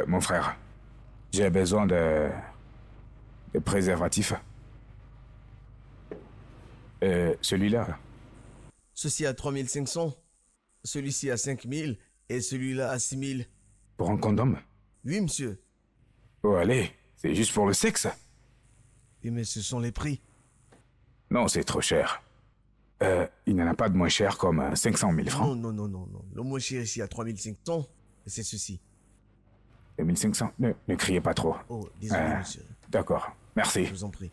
Mon frère, j'ai besoin de préservatifs. Celui-là. Ceci à 3500, celui-ci à 5000 et celui-là à 6000. Pour un condom? Oui, monsieur. Oh, allez, c'est juste pour le sexe? Oui, mais ce sont les prix. Non, c'est trop cher. Il n'y en a pas de moins cher comme 500 000 francs? Non. Le moins cher ici à 3500, c'est ceci. 1500? Ne criez pas trop. Oh, désolé, monsieur. D'accord, merci. Je vous en prie.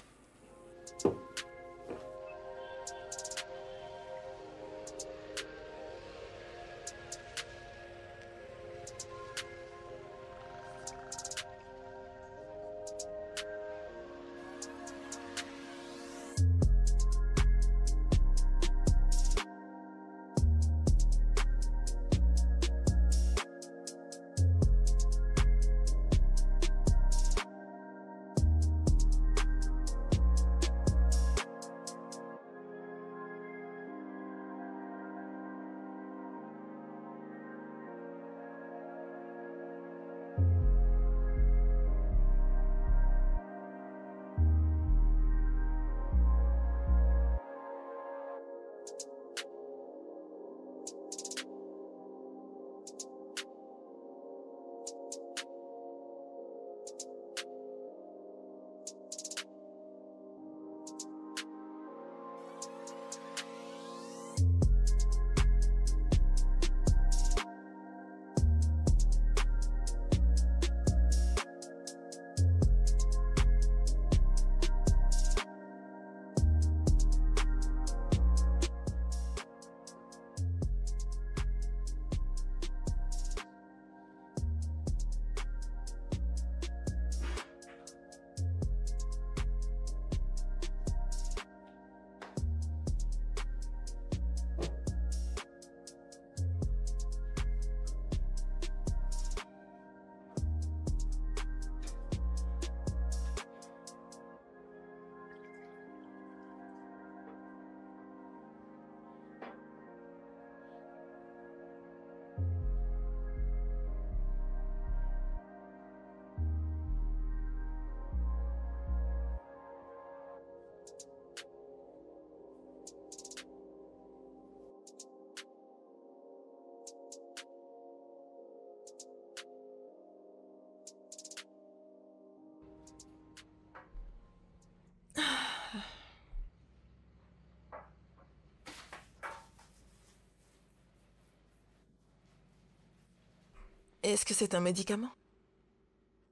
Est-ce que c'est un médicament?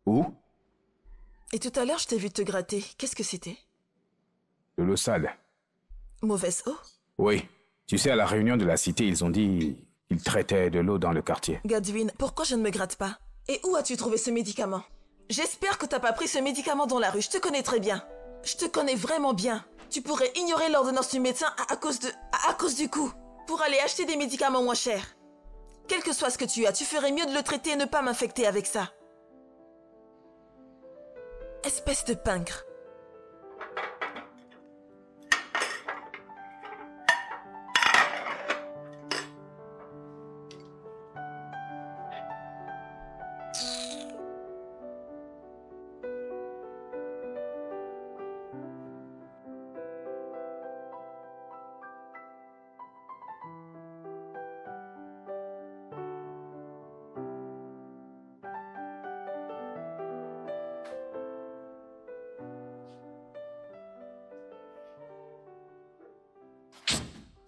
Où? Et tout à l'heure, je t'ai vu te gratter. Qu'est-ce que c'était? De l'eau sale. Mauvaise eau? Oui. Tu sais, à la réunion de la cité, ils ont dit qu'ils traitaient de l'eau dans le quartier. Godwin, pourquoi je ne me gratte pas? Et où as-tu trouvé ce médicament? J'espère que t'as pas pris ce médicament dans la rue. Je te connais très bien. Je te connais vraiment bien. Tu pourrais ignorer l'ordonnance du médecin à cause du coût. Pour aller acheter des médicaments moins chers. Quel que soit ce que tu as, tu ferais mieux de le traiter et ne pas m'infecter avec ça. Espèce de pingre.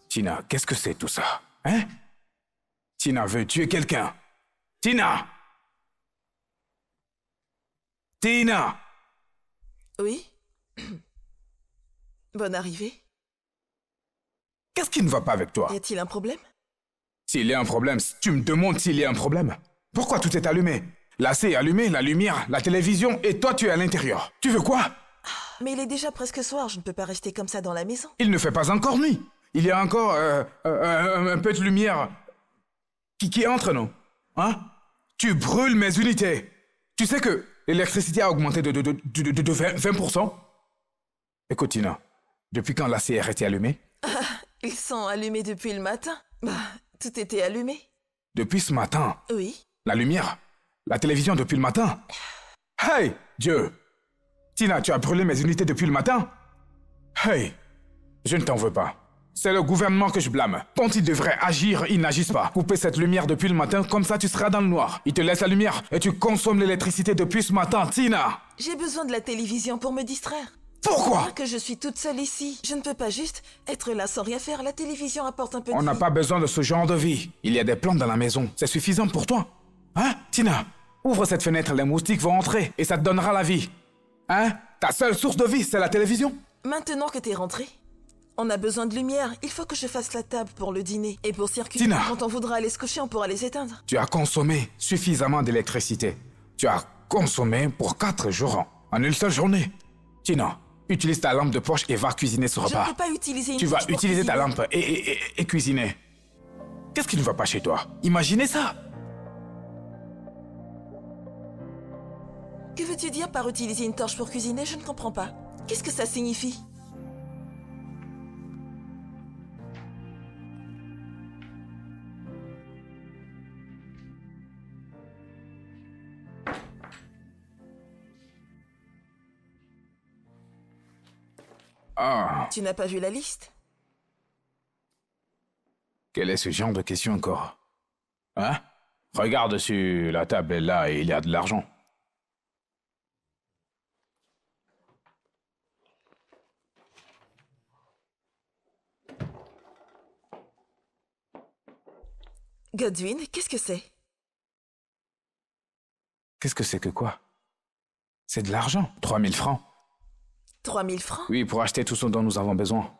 Tina, qu'est-ce que c'est tout ça? Hein? Tina veut tuer quelqu'un. Tina! Tina! Oui? Bonne arrivée. Qu'est-ce qui ne va pas avec toi? Y a-t-il un problème? S'il y a un problème, tu me demandes s'il y a un problème. Pourquoi tout est allumé? La C est allumée, la lumière, la télévision, et toi tu es à l'intérieur. Tu veux quoi? Mais il est déjà presque soir, je ne peux pas rester comme ça dans la maison. Il ne fait pas encore nuit. Il y a encore un peu de lumière qui entre, non? Hein? Tu brûles mes unités. Tu sais que l'électricité a augmenté de 20%? Écoute, Tina, depuis quand la CR était allumée? Ils sont allumés depuis le matin. Bah, tout était allumé. Depuis ce matin? Oui. La lumière, la télévision depuis le matin. Hey, Dieu! Tina, tu as brûlé mes unités depuis le matin? Hey, je ne t'en veux pas. C'est le gouvernement que je blâme. Quand ils devraient agir, ils n'agissent pas. Couper cette lumière depuis le matin, comme ça tu seras dans le noir. Ils te laissent la lumière et tu consommes l'électricité depuis ce matin, Tina! J'ai besoin de la télévision pour me distraire. Pourquoi? Parce que je suis toute seule ici. Je ne peux pas juste être là sans rien faire. La télévision apporte un peu de On n'a vie. pas besoin de ce genre de vie. Il y a des plantes dans la maison. C'est suffisant pour toi. Hein, Tina? Ouvre cette fenêtre, les moustiques vont entrer et ça te donnera la vie. Hein? Ta seule source de vie, c'est la télévision? Maintenant que t'es rentré, on a besoin de lumière. Il faut que je fasse la table pour le dîner. Et pour circuler, Tina. quand on voudra aller se coucher, on pourra les éteindre. Tu as consommé suffisamment d'électricité. Tu as consommé pour 4 jours en une seule journée. Tina, utilise ta lampe de poche et va cuisiner ce Je repas. ne peux pas utiliser une Tu vas torche pour utiliser ta cuisiner. lampe et cuisiner. Qu'est-ce qui ne va pas chez toi? Imaginez ça. Que veux-tu dire par utiliser une torche pour cuisiner? Je ne comprends pas. Qu'est-ce que ça signifie? Ah, Tu n'as pas vu la liste? quel est ce genre de question encore? Hein? Regarde sur la table là et il y a de l'argent. Godwin, qu'est-ce que c'est? Qu'est-ce que c'est que quoi? C'est de l'argent. 3000 francs. 3000 francs? Oui, pour acheter tout ce dont nous avons besoin.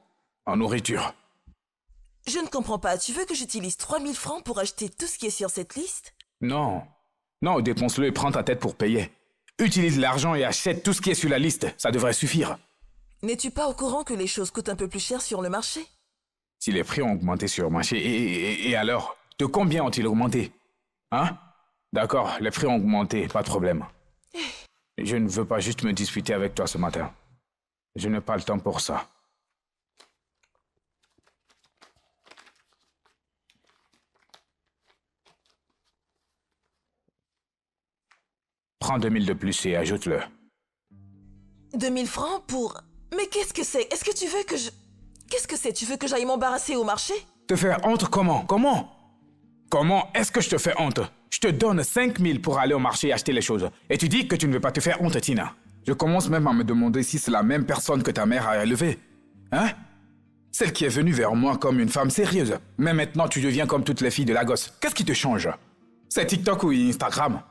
En nourriture. Je ne comprends pas. Tu veux que j'utilise 3000 francs pour acheter tout ce qui est sur cette liste? Non. Non, dépense-le et prends ta tête pour payer. Utilise l'argent et achète tout ce qui est sur la liste. Ça devrait suffire. N'es-tu pas au courant que les choses coûtent un peu plus cher sur le marché? Si les prix ont augmenté sur le marché, et alors? De combien ont-ils augmenté? Hein? D'accord, les prix ont augmenté, pas de problème. Je ne veux pas juste me disputer avec toi ce matin. Je n'ai pas le temps pour ça. Prends 2000 de plus et ajoute-le. 2000 francs pour... Mais qu'est-ce que c'est? Est-ce que tu veux que je... Qu'est-ce que c'est? Tu veux que j'aille m'embarrasser au marché? Te faire honte comment? Comment? Comment est-ce que je te fais honte? Je te donne 5000 pour aller au marché et acheter les choses. Et tu dis que tu ne veux pas te faire honte, Tina. Je commence même à me demander si c'est la même personne que ta mère a élevée. Hein? Celle qui est venue vers moi comme une femme sérieuse. Mais maintenant, tu deviens comme toutes les filles de la gosse. Qu'est-ce qui te change? C'est TikTok ou Instagram?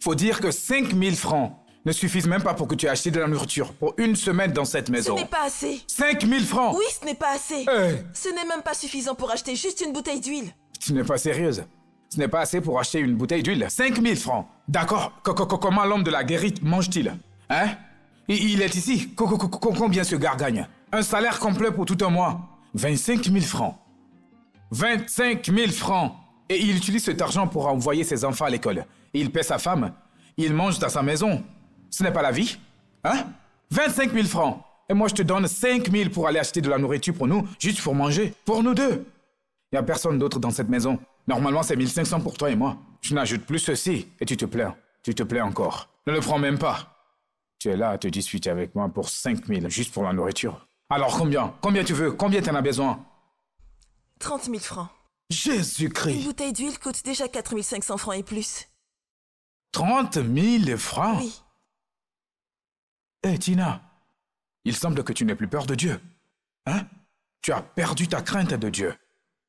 Faut dire que 5000 francs ne suffisent même pas pour que tu aies acheté de la nourriture pour une semaine dans cette Ce maison. n'est pas assez. 5000 francs! Oui, ce n'est pas assez. Hey. Ce n'est même pas suffisant pour acheter juste une bouteille d'huile. Tu n'es pas sérieuse. Ce n'est pas assez pour acheter une bouteille d'huile. 5000 francs. D'accord. Comment l'homme de la guérite mange-t-il? Hein? Il est ici. Combien ce gars gagne? Un salaire complet pour tout un mois. 25 000 francs. 25 000 francs. Et il utilise cet argent pour envoyer ses enfants à l'école. Et il paie sa femme. Il mange dans sa maison. Ce n'est pas la vie? Hein? 25 000 francs. Et moi, je te donne 5 000 pour aller acheter de la nourriture pour nous, juste pour manger. Pour nous deux. Il n'y a personne d'autre dans cette maison. Normalement, c'est 1500 pour toi et moi. Je n'ajoute plus ceci et tu te plains. Tu te plains encore. Ne le prends même pas. Tu es là à te disputer avec moi pour 5000, juste pour la nourriture. Alors combien? Combien tu veux? Combien t'en as besoin? 30 000 francs. Une Jésus-Christ! bouteille d'huile coûte déjà 4500 francs et plus. 30 000 francs? Oui. Hé, Tina, il semble que tu n'aies plus peur de Dieu. Hein? Tu as perdu ta crainte de Dieu.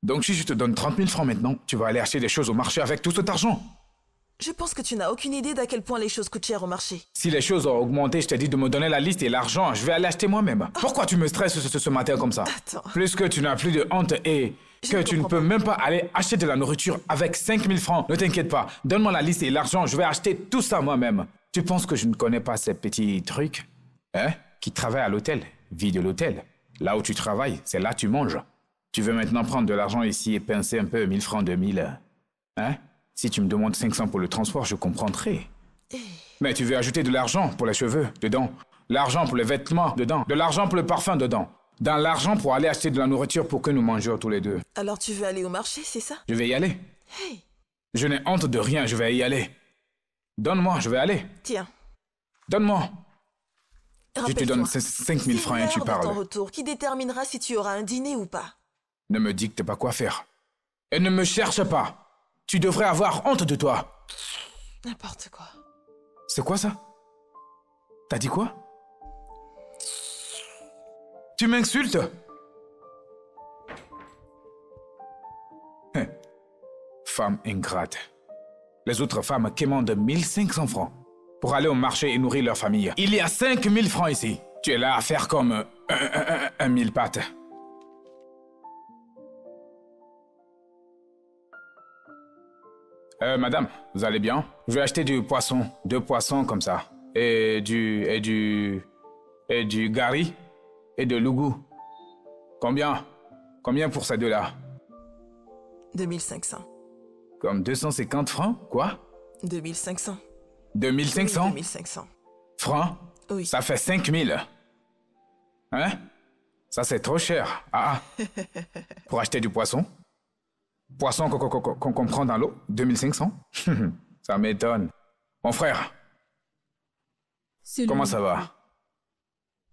Donc si je te donne 30 000 francs maintenant, tu vas aller acheter des choses au marché avec tout cet argent. Je pense que tu n'as aucune idée d'à quel point les choses coûtent cher au marché. Si les choses ont augmenté, je t'ai dit de me donner la liste et l'argent, je vais aller acheter moi-même. Pourquoi tu me stresses ce matin comme ça? Attends. Plus que tu n'as plus de honte et Je que ne tu ne comprends peux pas. même pas aller acheter de la nourriture avec 5 000 francs. Ne t'inquiète pas, donne-moi la liste et l'argent, je vais acheter tout ça moi-même. Tu penses que je ne connais pas ces petits trucs? Hein? Qui travaillent à l'hôtel, vie de l'hôtel. Là où tu travailles, c'est là que tu manges. Tu veux maintenant prendre de l'argent ici et pincer un peu 1000 francs, 2000. Hein? Si tu me demandes 500 pour le transport, je comprendrai. Mais tu veux ajouter de l'argent pour les cheveux, dedans. L'argent pour les vêtements, dedans. De l'argent pour le parfum, dedans. Dans l'argent pour aller acheter de la nourriture pour que nous mangions tous les deux. Alors tu veux aller au marché, c'est ça? Je vais y aller. Hey, Je n'ai honte de rien, je vais y aller. Donne-moi, je vais aller. Tiens. Donne-moi. Je te donne Rappelle-toi, 5000 francs et tu c'est l'heure de ton parles. retour qui déterminera si tu auras un dîner ou pas. Ne me dicte pas quoi faire. Et ne me cherche pas. Tu devrais avoir honte de toi. N'importe quoi. C'est quoi ça? T'as dit quoi? Tu m'insultes? Femme ingrate. Les autres femmes quémandent 1500 francs pour aller au marché et nourrir leur famille. Il y a 5000 francs ici. Tu es là à faire comme un mille pattes. Madame, vous allez bien? Je vais acheter du poisson. 2 poissons comme ça. Et du gari et de l'ougou. Combien? Combien pour ces deux-là? 2500. Comme 250 francs? Quoi? 2500. 2500 Oui, 2500. francs? Oui. Ça fait 5000. Hein? Ça, c'est trop cher. Ah, ah. Pour acheter du poisson? Poisson qu'on prend dans l'eau? 2500? Ça m'étonne. Mon frère, comment ça va?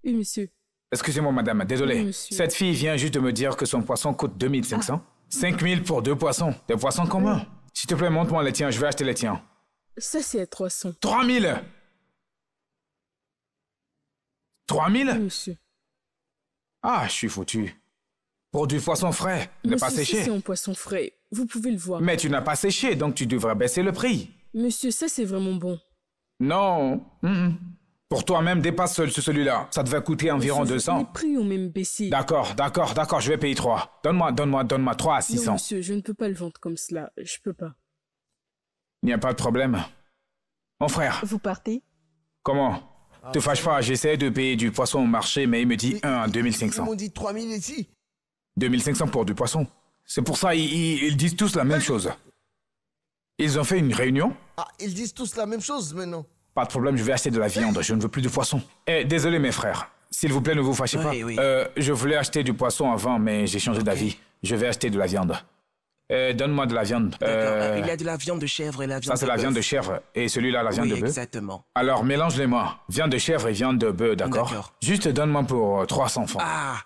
Oui, monsieur. Excusez-moi, madame, désolé. Oui, monsieur. Cette fille vient juste de me dire que son poisson coûte 2500. 5000 pour 2 poissons. Des poissons communs. S'il te plaît, montre-moi les tiens, je vais acheter les tiens. Ça, c'est à 300. 3000! 3000? Oui, monsieur. Ah, je suis foutu. Pour du poisson frais, ne pas Monsieur, ça, séché. c'est un poisson frais. Vous pouvez le voir. Mais tu n'as pas séché, donc tu devrais baisser le prix. Monsieur, ça, c'est vraiment bon. Non. Pour toi-même, dépasse celui-là. Ça devait coûter environ Monsieur, 200. Les prix ont même baissé. D'accord, je vais payer 3. Donne-moi 3 à 600. Non, monsieur, je ne peux pas le vendre comme cela. Je peux pas. Il n'y a pas de problème. Mon frère, Vous partez? comment? Te fâche pas, j'essaie de payer du poisson au marché, mais il me dit 1 à Ils 2500. m'ont dit 3000 ici. 2500 pour du poisson. C'est pour ça ils disent tous la même chose. Ils ont fait une réunion? Ah, ils disent tous la même chose maintenant. Pas de problème, je vais acheter de la viande, je ne veux plus de poisson. Désolé mes frères, s'il vous plaît ne vous fâchez Oui, pas. oui. Je voulais acheter du poisson avant, mais j'ai changé d'avis. Je vais acheter de la viande. Donne-moi de la viande. D'accord. Il y a de la viande de chèvre et la viande Ça c'est de la bœuf. viande de chèvre et celui-là la viande Oui, de bœuf. exactement. Alors mélange-les-moi. Viande de chèvre et viande de bœuf, d'accord? D'accord. Juste donne-moi pour 300 francs. Ah!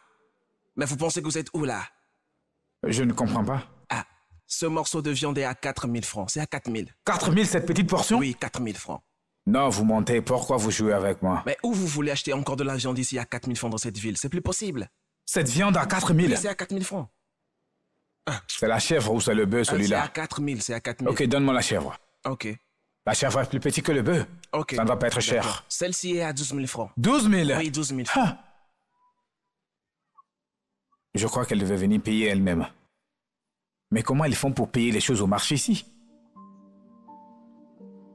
Mais vous pensez que vous êtes où là? Je ne comprends pas. Ah! Ce morceau de viande est à 4000 francs. C'est à 4000. 4000 cette petite portion? Oui, 4000 francs. Non, vous mentez. Pourquoi vous jouez avec moi? Mais où vous voulez acheter encore de la viande ici à 4000 francs dans cette ville? C'est plus possible. Cette viande à 4000? Oui, c'est à 4000 francs. C'est la chèvre ou c'est le bœuf C'est à celui-là? 4000, c'est à 4000. Ok, donne-moi la chèvre. Ok. La chèvre est plus petite que le bœuf. Ok. Ça ne va pas être cher. D'accord. Celle-ci est à 12 000 francs. 12 000? Oui, 12 000 francs. Ah. Je crois qu'elle devait venir payer elle-même. Mais comment ils font pour payer les choses au marché ici?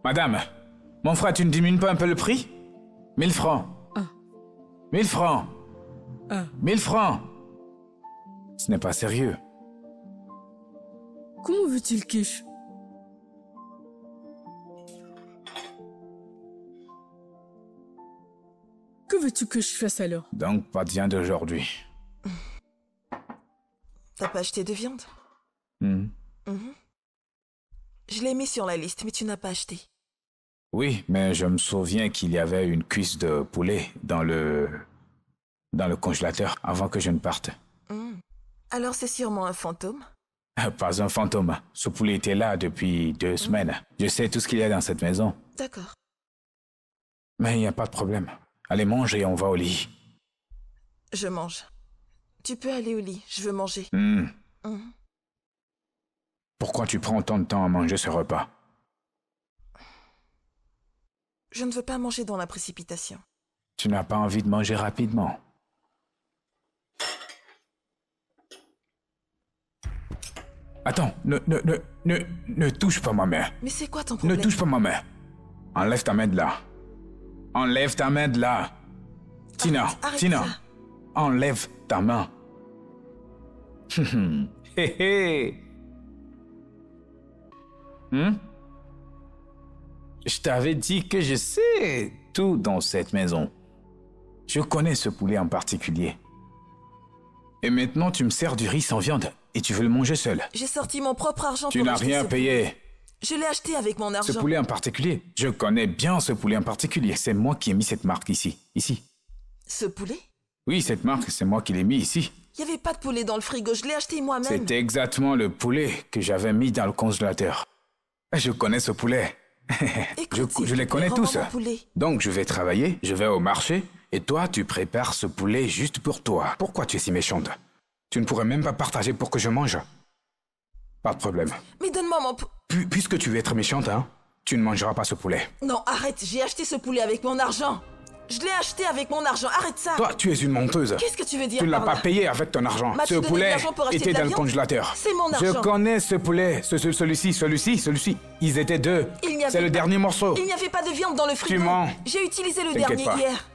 Madame, mon frère, tu ne diminues pas un peu le prix? 1000 francs. Ah. 1000 francs. Ah. 1000 francs. Ce n'est pas sérieux. Comment veux-tu le quiche? Que veux-tu que je fasse alors? Donc, pas de viande d'aujourd'hui. T'as pas acheté de viande? Hmm. Je l'ai mis sur la liste, mais tu n'as pas acheté. Oui, mais je me souviens qu'il y avait une cuisse de poulet dans le congélateur avant que je ne parte. Alors c'est sûrement un fantôme? Pas un fantôme. Ce poulet était là depuis 2 semaines. Je sais tout ce qu'il y a dans cette maison. D'accord. Mais il n'y a pas de problème. Allez, mange et on va au lit. Je mange. Tu peux aller au lit, je veux manger. Pourquoi tu prends tant de temps à manger ce repas? Je ne veux pas manger dans la précipitation. Tu n'as pas envie de manger rapidement. Attends, ne touche pas ma main. Mais c'est quoi ton Ne problème? touche pas ma main. Enlève ta main de là. Enlève ta main de là. Tina, Arrête Tina, ça. enlève ta main. Hé hé. Je t'avais dit que je sais tout dans cette maison. Je connais ce poulet en particulier. Et maintenant, tu me sers du riz sans viande et tu veux le manger seul. J'ai sorti mon propre argent Tu pour n'as acheter rien ce payé. poulet. Je l'ai acheté avec mon Ce argent. poulet en particulier, je connais bien ce poulet en particulier. C'est moi qui ai mis cette marque ici. Ici. Ce poulet? Oui, cette marque, c'est moi qui l'ai mis ici. Il n'y avait pas de poulet dans le frigo, je l'ai acheté moi-même. C'est exactement le poulet que j'avais mis dans le congélateur. Je connais ce poulet. Écoute, je les connais tous. mon poulet. Donc je vais travailler, je vais au marché, et toi tu prépares ce poulet juste pour toi. Pourquoi tu es si méchante? Tu ne pourrais même pas partager pour que je mange? Pas de problème. Mais donne-moi mon Puisque tu veux être méchante, hein, tu ne mangeras pas ce poulet. Non, arrête, j'ai acheté ce poulet avec mon argent. Je l'ai acheté avec mon argent, arrête ça. Toi, tu es une menteuse. Qu'est-ce que tu veux dire Tu ne l'as par pas là? payé avec ton argent. M'as-tu Ce donné de poulet l'argent pour acheter était de la dans le viande? congélateur. C'est mon Je argent. connais ce poulet. Celui-ci. Ils étaient deux. Il n'y avait C'est le pas- dernier morceau. Il n'y avait pas de viande dans le frigo. mens. J'ai utilisé le T'inquiète dernier pas. hier.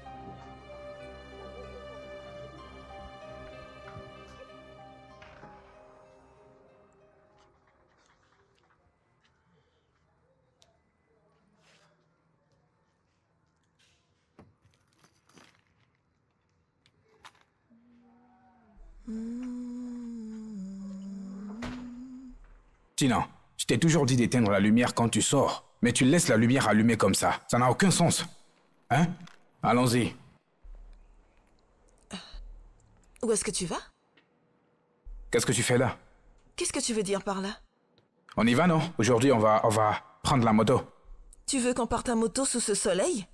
Tina, je t'ai toujours dit d'éteindre la lumière quand tu sors. Mais tu laisses la lumière allumée comme ça. Ça n'a aucun sens. Hein? Allons-y. Où est-ce que tu vas? Qu'est-ce que tu fais là? Qu'est-ce que tu veux dire par là? On y va, non? Aujourd'hui, on va prendre la moto. Tu veux qu'on parte à moto sous ce soleil?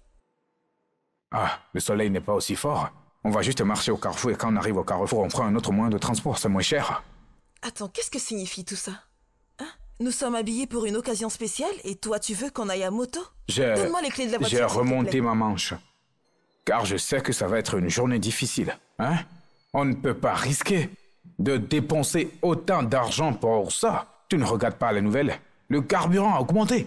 Ah, le soleil n'est pas aussi fort. On va juste marcher au carrefour et quand on arrive au carrefour, on prend un autre moyen de transport, c'est moins cher. Attends, qu'est-ce que signifie tout ça? Hein? Nous sommes habillés pour une occasion spéciale et toi tu veux qu'on aille à moto? Donne-moi les clés de la voiture. J'ai s'il te remonté plaît. ma manche. Car je sais que ça va être une journée difficile. Hein? On ne peut pas risquer de dépenser autant d'argent pour ça. Tu ne regardes pas les nouvelles. Le carburant a augmenté.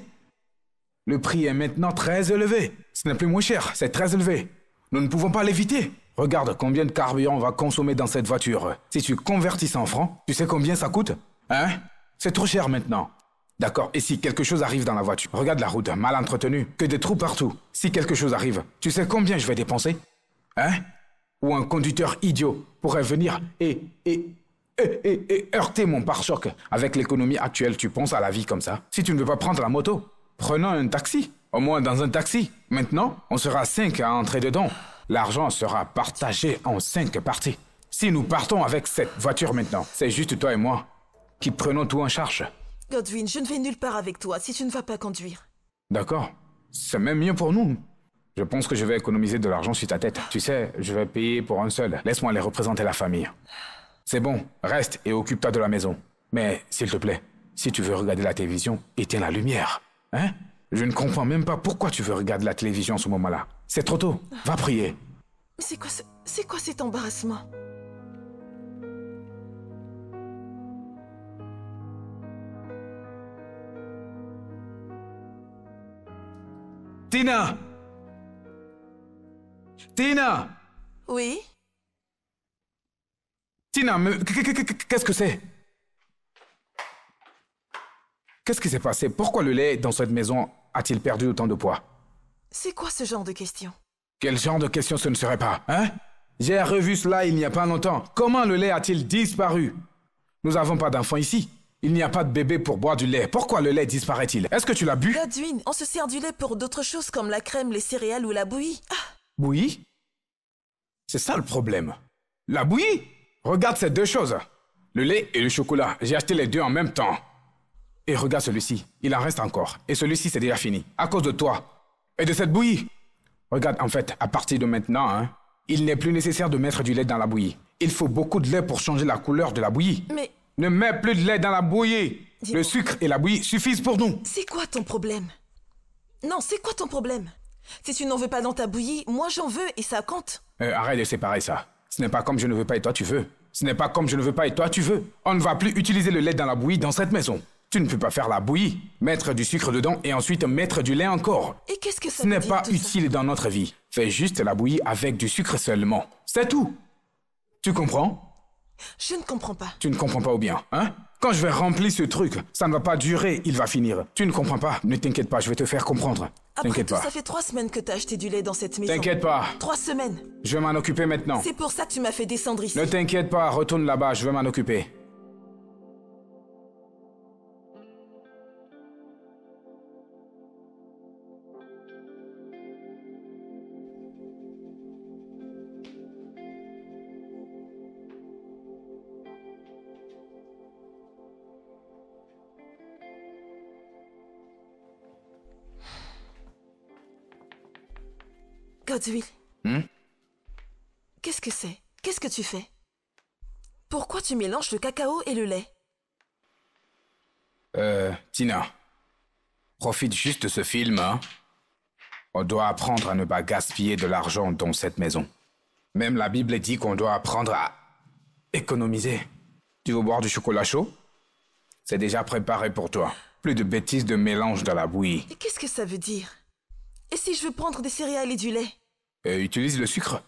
Le prix est maintenant très élevé. Ce n'est plus moins cher, c'est très élevé. Nous ne pouvons pas l'éviter. Regarde combien de carburant on va consommer dans cette voiture. Si tu convertis ça en francs, tu sais combien ça coûte? Hein? C'est trop cher maintenant. D'accord, et si quelque chose arrive dans la voiture? Regarde la route, mal entretenue, que des trous partout. Si quelque chose arrive, tu sais combien je vais dépenser? Hein? Ou un conducteur idiot pourrait venir et heurter mon pare-choc. Avec l'économie actuelle, tu penses à la vie comme ça? Si tu ne veux pas prendre la moto, prenons un taxi. Au moins dans un taxi. Maintenant, on sera 5 à entrer dedans. L'argent sera partagé en 5 parties. Si nous partons avec cette voiture maintenant, c'est juste toi et moi qui prenons tout en charge. Godwin, je ne vais nulle part avec toi si tu ne vas pas conduire. D'accord? C'est même mieux pour nous. Je pense que je vais économiser de l'argent sur ta tête. Tu sais, je vais payer pour un seul. Laisse-moi les représenter la famille. C'est bon, reste et occupe-toi de la maison. Mais, s'il te plaît, si tu veux regarder la télévision, éteins la lumière. Hein? Je ne comprends même pas pourquoi tu veux regarder la télévision à ce moment-là. C'est trop tôt. Va prier. Mais c'est quoi cet embarrassement? Tina! Tina! Oui? Tina, mais qu'est-ce que c'est? Qu'est-ce qui s'est passé? Pourquoi le lait dans cette maison a-t-il perdu autant de poids? C'est quoi ce genre de question? Quel genre de question ce ne serait pas, hein? J'ai revu cela il n'y a pas longtemps. Comment le lait a-t-il disparu? Nous n'avons pas d'enfants ici. Il n'y a pas de bébé pour boire du lait. Pourquoi le lait disparaît-il? Est-ce que tu l'as bu? Godwin, on se sert du lait pour d'autres choses comme la crème, les céréales ou la bouillie. Ah, Bouillie? C'est ça le problème. La bouillie? Regarde ces deux choses. Le lait et le chocolat. J'ai acheté les deux en même temps. Et regarde celui-ci. Il en reste encore. Et celui-ci, c'est déjà fini. À cause de toi. Et de cette bouillie. Regarde, en fait, à partir de maintenant, hein, il n'est plus nécessaire de mettre du lait dans la bouillie. Il faut beaucoup de lait pour changer la couleur de la bouillie. mais Ne mets plus de lait dans la bouillie. Dis-moi. Le sucre et la bouillie suffisent pour nous. c'est quoi ton problème? Non, c'est quoi ton problème? Si tu n'en veux pas dans ta bouillie, moi j'en veux et ça compte. Arrête de séparer ça. Ce n'est pas comme je ne veux pas et toi tu veux. Ce n'est pas comme je ne veux pas et toi tu veux. On ne va plus utiliser le lait dans la bouillie dans cette maison. Tu ne peux pas faire la bouillie, mettre du sucre dedans et ensuite mettre du lait encore. Et qu'est-ce que ça Ce veut n'est dire pas tout ça? utile dans notre vie. Fais juste la bouillie avec du sucre seulement. C'est tout. Tu comprends? Je ne comprends pas. Tu ne comprends pas ou bien, hein? Quand je vais remplir ce truc, ça ne va pas durer, il va finir. Tu ne comprends pas? Ne t'inquiète pas, je vais te faire comprendre. Après T'inquiète tout, pas. ça fait 3 semaines que t'as acheté du lait dans cette maison. T'inquiète pas. 3 semaines. Je vais m'en occuper maintenant. C'est pour ça que tu m'as fait descendre ici. Ne t'inquiète pas, retourne là-bas, je vais m'en occuper. Godswill. Hmm? Qu'est-ce que c'est? Qu'est-ce que tu fais? Pourquoi tu mélanges le cacao et le lait? Tina, profite juste de ce film, hein. On doit apprendre à ne pas gaspiller de l'argent dans cette maison. Même la Bible dit qu'on doit apprendre à économiser. Tu veux boire du chocolat chaud? C'est déjà préparé pour toi. Plus de bêtises de mélange dans la bouillie. Et qu'est-ce que ça veut dire? Et si je veux prendre des céréales et du lait? Utilise le sucre.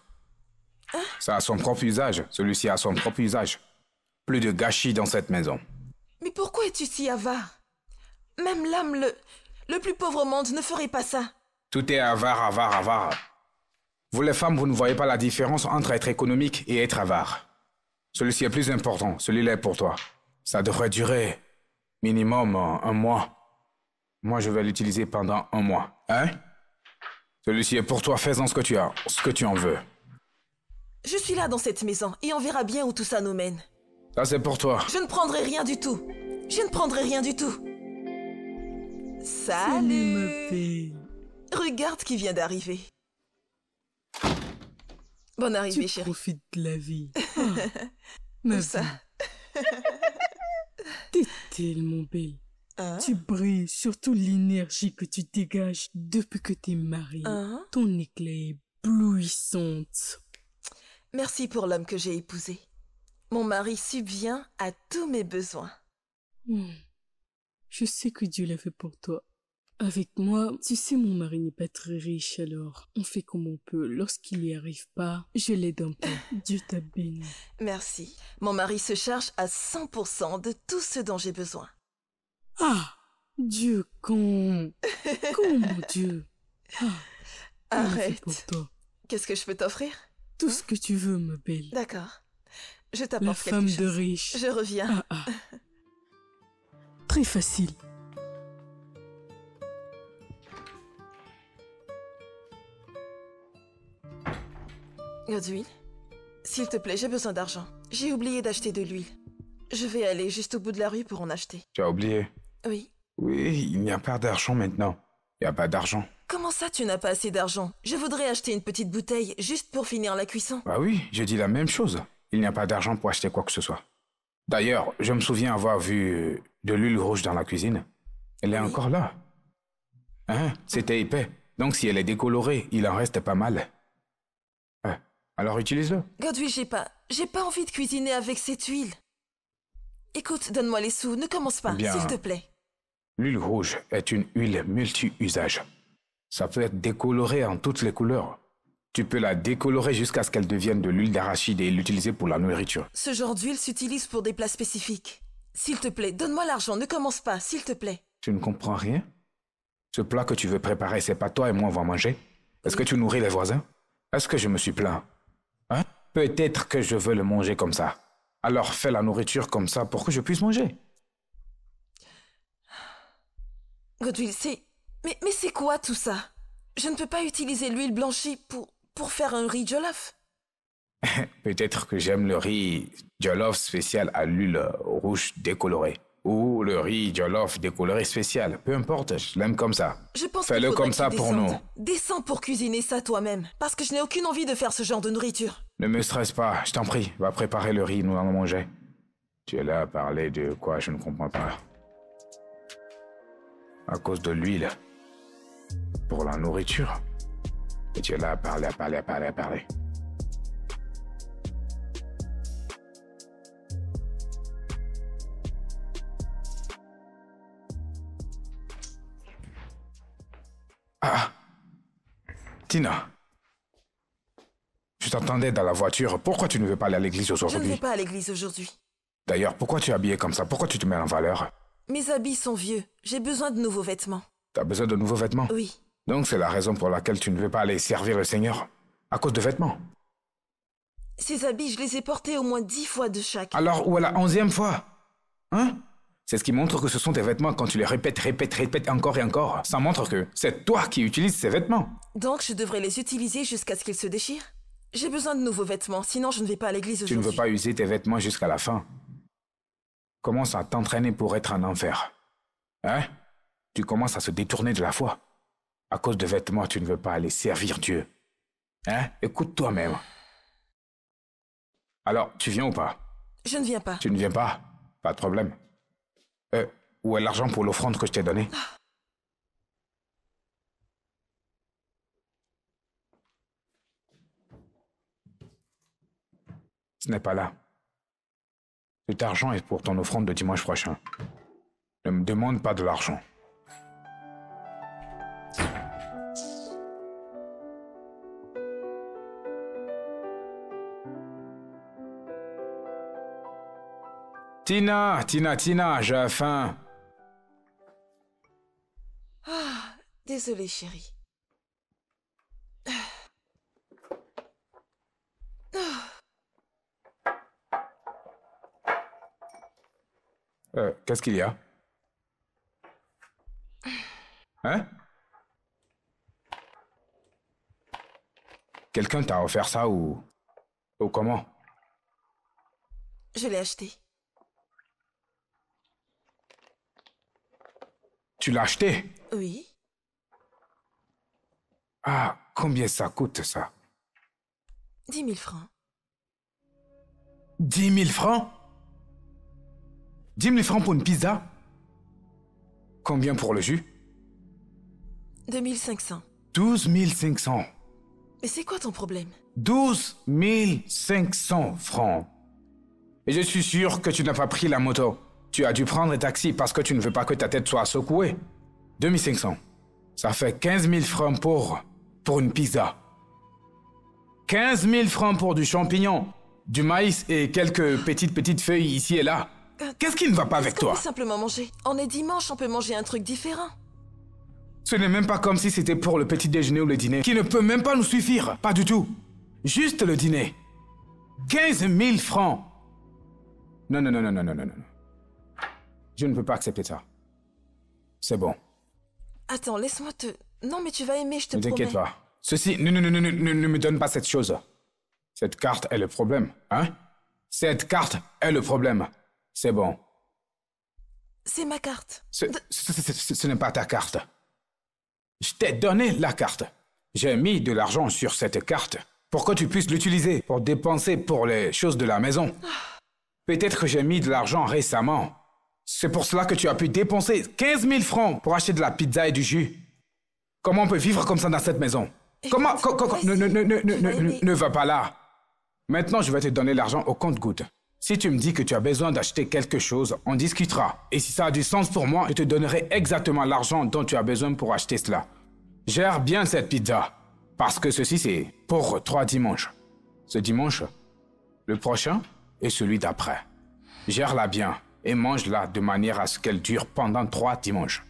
Ça a son propre usage. Celui-ci a son propre usage. Plus de gâchis dans cette maison. Mais pourquoi es-tu si avare? Même l'âme, le plus pauvre au monde ne ferait pas ça. Tout est avare, avare, avare. Vous les femmes, vous ne voyez pas la différence entre être économique et être avare. Celui-ci est plus important. Celui-là est pour toi. Ça devrait durer minimum un mois. Moi, je vais l'utiliser pendant un mois. Hein? Celui-ci est pour toi. Fais-en ce que tu as, ce que tu en veux. Je suis là dans cette maison et on verra bien où tout ça nous mène. Ça, c'est pour toi. Je ne prendrai rien du tout. Je ne prendrai rien du tout. Salut, ma Salut. belle. Regarde qui vient d'arriver. Bonne arrivée, Tu chérie. profites de la vie. Ah, ma Où ça? vie, t'es tellement belle. Hein? Tu brilles, surtout l'énergie que tu dégages depuis que t'es mariée. Hein? Ton éclat est éblouissante. Merci pour l'homme que j'ai épousé. Mon mari subvient à tous mes besoins. Hmm. Je sais que Dieu l'a fait pour toi. Avec moi, tu sais, mon mari n'est pas très riche, alors on fait comme on peut. Lorsqu'il n'y arrive pas, je l'aide un peu. Dieu t'a béni. Merci. Mon mari se charge à 100% de tout ce dont j'ai besoin. Ah, Dieu, quand mon Dieu. Ah, il l'a fait Arrête. pour toi. Qu'est-ce que je peux t'offrir? Tout ce que tu veux, ma belle. D'accord. Je La t'apporte quelque femme chose. de riche. Je reviens. Ah, ah. Très facile. Godswill, s'il te plaît, j'ai besoin d'argent. J'ai oublié d'acheter de l'huile. Je vais aller juste au bout de la rue pour en acheter. Tu as oublié. Oui. Oui, il n'y a pas d'argent maintenant. Il n'y a pas d'argent. Comment ça, tu n'as pas assez d'argent? Je voudrais acheter une petite bouteille juste pour finir la cuisson. Bah oui, je dis la même chose. Il n'y a pas d'argent pour acheter quoi que ce soit. D'ailleurs, je me souviens avoir vu de l'huile rouge dans la cuisine. Elle est Oui. encore là. Hein? C'était épais. Donc si elle est décolorée, il en reste pas mal. Alors utilise-le. Godswill, j'ai pas envie de cuisiner avec cette huile. Écoute, donne-moi les sous, ne commence pas, Bien. s'il te plaît. L'huile rouge est une huile multi-usage. Ça peut être décoloré en toutes les couleurs. Tu peux la décolorer jusqu'à ce qu'elle devienne de l'huile d'arachide et l'utiliser pour la nourriture. Ce genre d'huile s'utilise pour des plats spécifiques. S'il te plaît, donne-moi l'argent, ne commence pas, s'il te plaît. Tu ne comprends rien? Ce plat que tu veux préparer, c'est pas toi et moi on va manger? Est-ce que tu nourris les voisins? Est-ce que je me suis plaint? Hein? Peut-être que je veux le manger comme ça. Alors fais la nourriture comme ça pour que je puisse manger. Godswill, Mais c'est quoi tout ça? Je ne peux pas utiliser l'huile blanchie pour faire un riz jollof. Peut-être que j'aime le riz jollof spécial à l'huile rouge décolorée. Ou le riz jollof décoloré spécial. Peu importe, je l'aime comme ça. Je pense Fais-le qu'il faudrait comme que ça tu pour descendes. nous. Descends pour cuisiner ça toi-même. Parce que je n'ai aucune envie de faire ce genre de nourriture. Ne me stresse pas, je t'en prie. Va préparer le riz, nous allons manger. Tu es là à parler de quoi, je ne comprends pas. À cause de l'huile. Pour la nourriture. Et tu es là à parler, à parler, à parler, à parler. Ah! Tina. Je t'entendais dans la voiture. Pourquoi tu ne veux pas aller à l'église Je ne vais aujourd'hui? pas à l'église aujourd'hui. D'ailleurs, pourquoi tu es habillé comme ça? Pourquoi tu te mets en valeur? Mes habits sont vieux. J'ai besoin de nouveaux vêtements. T'as besoin de nouveaux vêtements? Oui. Donc c'est la raison pour laquelle tu ne veux pas aller servir le Seigneur? À cause de vêtements? Ces habits, je les ai portés au moins 10 fois de chaque. Alors où est la 11e fois? Hein? C'est ce qui montre que ce sont tes vêtements quand tu les répètes encore et encore. Ça montre que c'est toi qui utilises ces vêtements. Donc je devrais les utiliser jusqu'à ce qu'ils se déchirent? J'ai besoin de nouveaux vêtements, sinon je ne vais pas à l'église Tu ne aujourd'hui. veux pas user tes vêtements jusqu'à la fin. Commence à t'entraîner pour être en enfer. Hein? Tu commences à se détourner de la foi. À cause de vêtements, tu ne veux pas aller servir Dieu. Hein? Écoute toi-même. Alors, tu viens ou pas? Je ne viens pas. Tu ne viens pas? Pas de problème. Où est l'argent pour l'offrande que je t'ai donnée? Ce n'est pas là. Cet argent est pour ton offrande de dimanche prochain. Ne me demande pas de l'argent. Tina, j'ai faim. Désolée, chérie. Qu'est-ce qu'il y a? Hein? Quelqu'un t'a offert ça ou comment? Je l'ai acheté. Tu l'as acheté? Oui. Ah, combien ça coûte, ça? 10 000 francs. 10 000 francs? 10 000 francs pour une pizza? Combien pour le jus? 2 500. 12 500. Mais c'est quoi ton problème? 12 500 francs. Et je suis sûr que tu n'as pas pris la moto. Tu as dû prendre un taxi parce que tu ne veux pas que ta tête soit secouée. 2 500. Ça fait 15 000 francs pour une pizza. 15 000 francs pour du champignon, du maïs et quelques petites feuilles ici et là. Qu'est-ce qui ne va pas avec toi? On peut simplement manger. On est dimanche, on peut manger un truc différent. Ce n'est même pas comme si c'était pour le petit déjeuner ou le dîner, qui ne peut même pas nous suffire. Pas du tout. Juste le dîner. 15 000 francs. Non. Je ne peux pas accepter ça. C'est bon. Attends, laisse-moi te... Non, mais tu vas aimer, je te Ne promets. t'inquiète pas. Ceci, ne me donne pas cette chose. Cette carte est le problème, hein? Cette carte est le problème. C'est bon. C'est ma carte. Ce n'est pas ta carte. Je t'ai donné la carte. J'ai mis de l'argent sur cette carte pour que tu puisses l'utiliser pour dépenser pour les choses de la maison. Peut-être que j'ai mis de l'argent récemment. C'est pour cela que tu as pu dépenser 15 000 francs pour acheter de la pizza et du jus. Comment on peut vivre comme ça dans cette maison? Comment? Ne va pas là. Maintenant, je vais te donner l'argent au compte-gouttes. Si tu me dis que tu as besoin d'acheter quelque chose, on discutera. Et si ça a du sens pour moi, je te donnerai exactement l'argent dont tu as besoin pour acheter cela. Gère bien cette pizza. Parce que ceci, c'est pour 3 dimanches. Ce dimanche, le prochain et celui d'après. Gère-la bien et mange-la de manière à ce qu'elle dure pendant 3 dimanches.